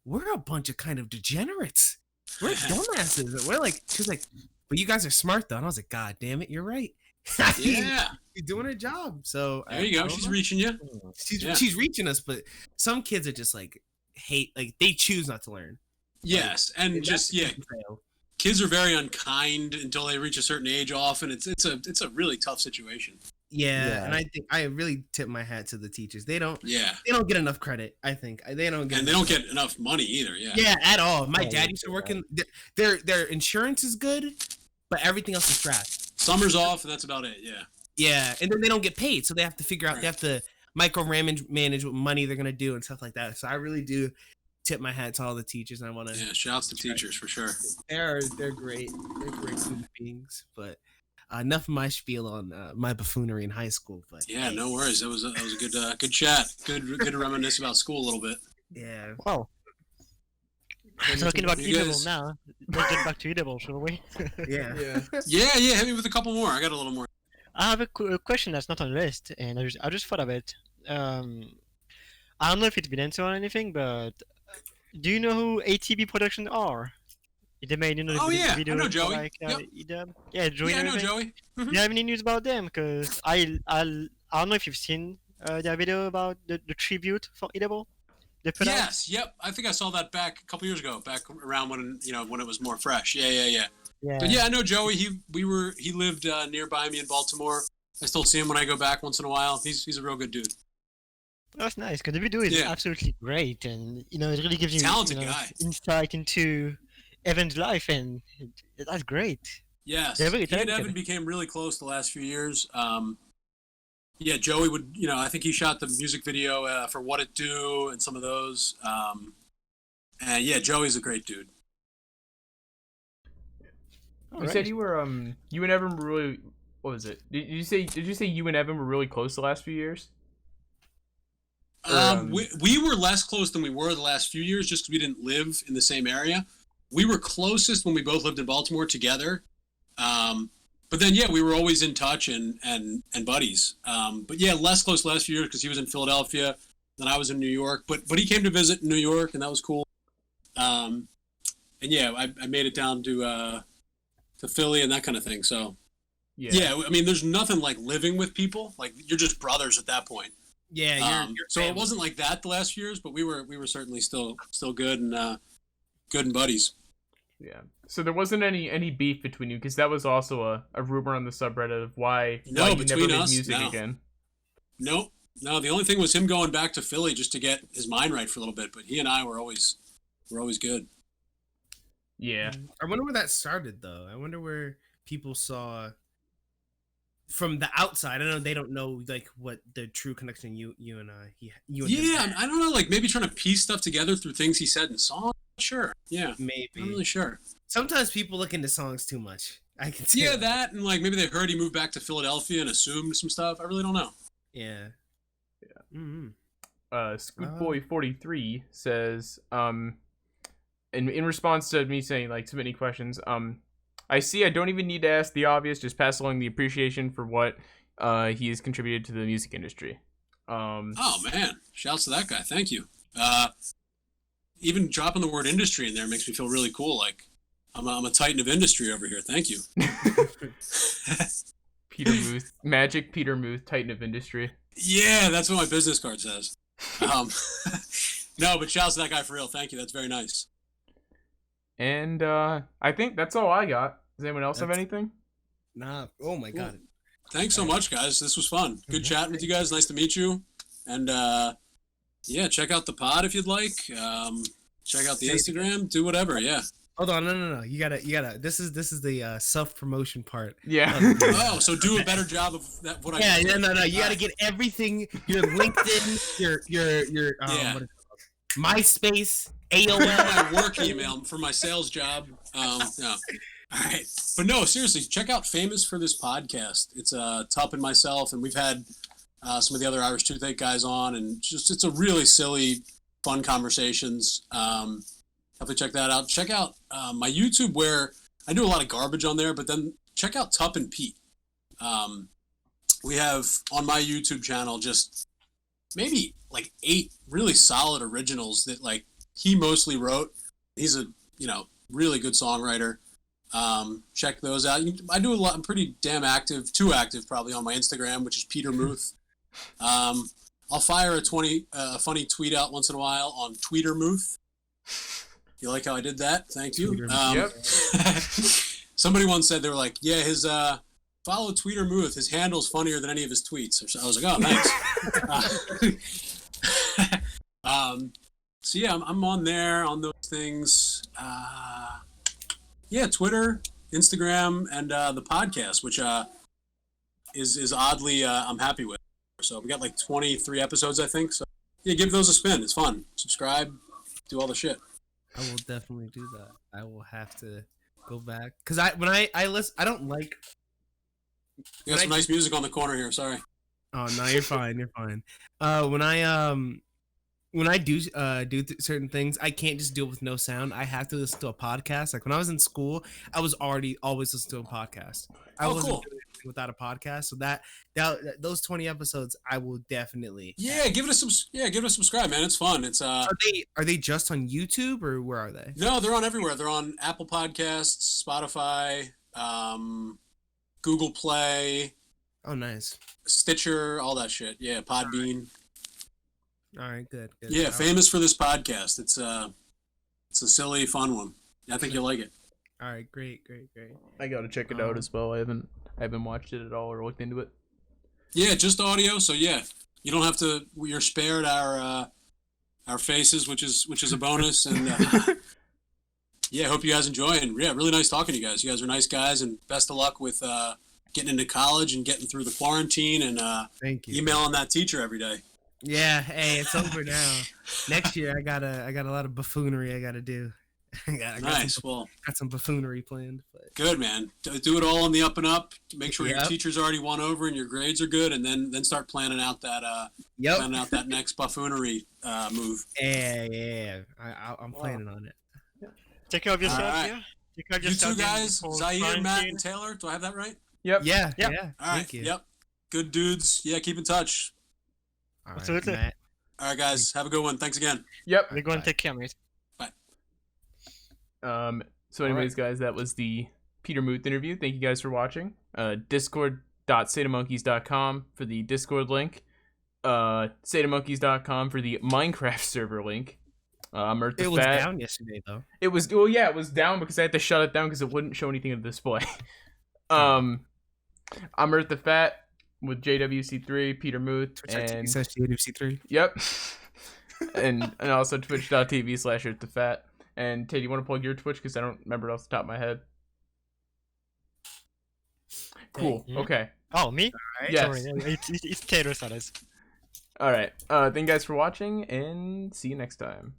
B: we're a bunch of kind of degenerates. We're dumbasses. And we're like, she was like, but you guys are smart though. And I was like, God damn it, you're right.
D: Yeah.
B: She's doing her job. So
D: there you go. She's reaching you.
B: She's reaching us, but some kids are just like they choose not to learn.
D: Yes, and just kids are very unkind until they reach a certain age. Often, it's a really tough situation.
B: Yeah, and I think I really tip my hat to the teachers. They don't get enough credit. I think they don't get
D: enough money either. Yeah,
B: at all. My dad used to work in their insurance is good, but everything else is trash.
D: Summer's off, and that's about it.
B: Yeah, and then they don't get paid, so they have to figure out. They have to manage what money they're gonna do and stuff like that. So I really do tip my hat to all the teachers. And I want to
D: shouts to teachers for sure.
B: They're great. They're great human beings. But enough of my spiel on my buffoonery in high school. But
D: yeah, no worries. That was a good chat. Good to reminisce about school a little bit.
B: Yeah.
C: Wow. Talking about e-dubble now. Let's get back to e-dubble, shall we?
B: Yeah.
D: Hit me with a couple more. I got a little more.
C: I have a question that's not on the list, and I just thought of it. I don't know if it's been answered or anything, but do you know who ATB Productions are? They made
D: video I know Joey.
C: Like e-dub. Yeah, Joey.
D: Yeah, I know Joey.
C: Do you have any news about them? Because I don't know if you've seen their video about the tribute for e-dubble.
D: Yes, yep. I think I saw that back a couple years ago, back around when it was more fresh. Yeah. But yeah, I know Joey. He lived nearby me in Baltimore. I still see him when I go back once in a while. He's a real good dude.
C: That's nice, because the video is absolutely great, and it really gives you
D: talented guy.
C: Insight into Evan's life, and that's great.
D: Yes.
C: They're really
D: He and
C: talented.
D: Evan became really close the last few years. Yeah, Joey would, I think he shot the music video for What It Do and some of those. And yeah, Joey's a great dude.
A: You said you were you and Evan were really, what was it? Did you say you and Evan were really close the last few years?
D: We were less close than we were the last few years just because we didn't live in the same area. We were closest when we both lived in Baltimore together. But then, yeah, we were always in touch and buddies. But yeah, less close the last few years because he was in Philadelphia, then I was in New York. But he came to visit in New York, and that was cool. And yeah, I made it down to Philly and that kind of thing. So yeah, I mean, there's nothing like living with people. Like you're just brothers at that point.
B: Yeah,
D: so it wasn't like that the last few years, but we were certainly still good and buddies.
A: Yeah. So there wasn't any beef between you because that was also a rumor on the subreddit of why you never made music again.
D: Nope. No, the only thing was him going back to Philly just to get his mind right for a little bit. But he and I were always good.
A: Yeah.
B: I wonder where that started, though. I wonder where people saw from the outside. I know they don't know like what the true connection you and
D: yeah, I don't know. Like maybe trying to piece stuff together through things he said in songs. Sure. Yeah.
B: Maybe.
D: I'm really sure.
B: Sometimes people look into songs too much. I can see.
D: Yeah, that and like maybe they heard he moved back to Philadelphia and assumed some stuff. I really don't know.
B: Yeah.
A: Yeah.
B: Mm-hmm.
A: Scootboy43 says, in response to me saying like so many questions, I see I don't even need to ask the obvious, just pass along the appreciation for what he has contributed to the music industry.
D: Oh man, shouts to that guy. Thank you. Even dropping the word industry in there makes me feel really cool. Like I'm a titan of industry over here. Thank you.
A: Peter Muth, Magic Peter Muth, titan of industry.
D: Yeah, that's what my business card says. No, but shouts to that guy for real. Thank you. That's very nice.
A: And I think that's all I got. Does anyone else have anything?
B: Nah. Oh my god.
D: Thanks so much, guys. This was fun. Good chatting with you guys. Nice to meet you. And yeah, check out the pod if you'd like. Check out the Instagram. Do whatever. Yeah.
B: Hold on, no. You gotta. This is the self-promotion part.
A: Yeah.
D: Oh, so do a better job of that. What I
B: yeah, no. You gotta get everything. Your LinkedIn, your what is it called? MySpace, AOL.
D: My work email for my sales job. No. All right, but no, seriously, check out Famous for this podcast. It's Tup and myself, and we've had some of the other Irish Toothache guys on, and just it's a really silly, fun conversations. Definitely check that out. Check out my YouTube where I do a lot of garbage on there, but then check out Tup and Pete. We have on my YouTube channel just maybe like 8 really solid originals that like he mostly wrote. He's a really good songwriter. Check those out. I do a lot. I'm pretty damn active, too active probably on my Instagram, which is Peter Muth. I'll fire a funny tweet out once in a while on Tweeter Muth. You like how I did that? Thank you.
A: Yep.
D: Somebody once said they were like, yeah, his follow Tweeter Muth. His handle's funnier than any of his tweets. So I was like, oh, thanks. So yeah, I'm on there on those things. Yeah, Twitter, Instagram, and the podcast, which is oddly I'm happy with. So we got like 23 episodes, I think. So yeah, give those a spin. It's fun. Subscribe, do all the shit.
B: I will definitely do that. I will have to go back because when I listen, I don't like.
D: You got some nice music on the corner here. Sorry.
B: Oh no, you're fine. You're fine. When I do certain things, I can't just deal with no sound. I have to listen to a podcast. Like when I was in school, I was already always listening to a podcast. I wasn't doing anything without a podcast. So that those 20 episodes, I will definitely.
D: Yeah, give it a subscribe, man. It's fun. It's
B: Are they just on YouTube or where are they?
D: No, they're on everywhere. They're on Apple Podcasts, Spotify, Google Play.
B: Oh, nice.
D: Stitcher, all that shit. Yeah, Podbean.
B: All right, good.
D: Yeah, Famous for this podcast. It's a silly, fun one. I think you'll like it.
B: All right, great.
A: I gotta check it out as well. I haven't watched it at all or looked into it.
D: Yeah, just audio. So yeah, you don't have to. You're spared our faces, which is a bonus. And Yeah, hope you guys enjoy. And yeah, really nice talking to you guys. You guys are nice guys, and best of luck with getting into college and getting through the quarantine and
B: Thank you.
D: emailing that teacher every day.
B: Yeah, hey, it's over now. Next year, I got a lot of buffoonery I gotta do. I got
D: Nice. Well,
B: some buffoonery planned. But
D: good, man. Do it all on the up and up. Make sure your
B: Yep.
D: teacher's already won over and your grades are good, and then start planning out that
B: yep.
D: planning out that next buffoonery move.
B: Yeah. I'm planning on it.
C: Take care of yourself,
D: Alright.
C: yeah? Take care of
D: You
C: yourself.
D: two guys,
C: before
D: Zaire, Matt,
C: quarantine.
D: and Taylor. Do I have that right?
A: Yep.
B: Yeah.
C: Yep.
B: Yeah.
D: All right.
B: Thank you.
D: Yep. Good dudes. Yeah, keep in touch.
B: All right,
C: Absolutely.
B: Matt.
D: All right, guys. Have a good one. Thanks again.
A: Yep.
C: We're going to take care, mate.
A: So anyways, guys, that was the Peter Muth interview. Thank you guys for watching. Discord.SATAMonkeys.com for the Discord link. SATAMonkeys.com for the Minecraft server link. Muth the
B: It was
A: Fat.
B: down yesterday though.
A: It was it was down because I had to shut it down because it wouldn't show anything in the display. I'm Muth the Fat with JWC3, Peter Muth, and
B: JWC3.
A: yep, and also twitch.tv/EarthTheFat. And Tay, do you want to plug your Twitch? Because I don't remember it off the top of my head. Cool.
C: Mhm.
A: Okay.
C: Oh, me?
B: Alright.
A: Yes.
C: Sorry, it's Taylor Salas.
A: All right. Thank you guys for watching, and see you next time.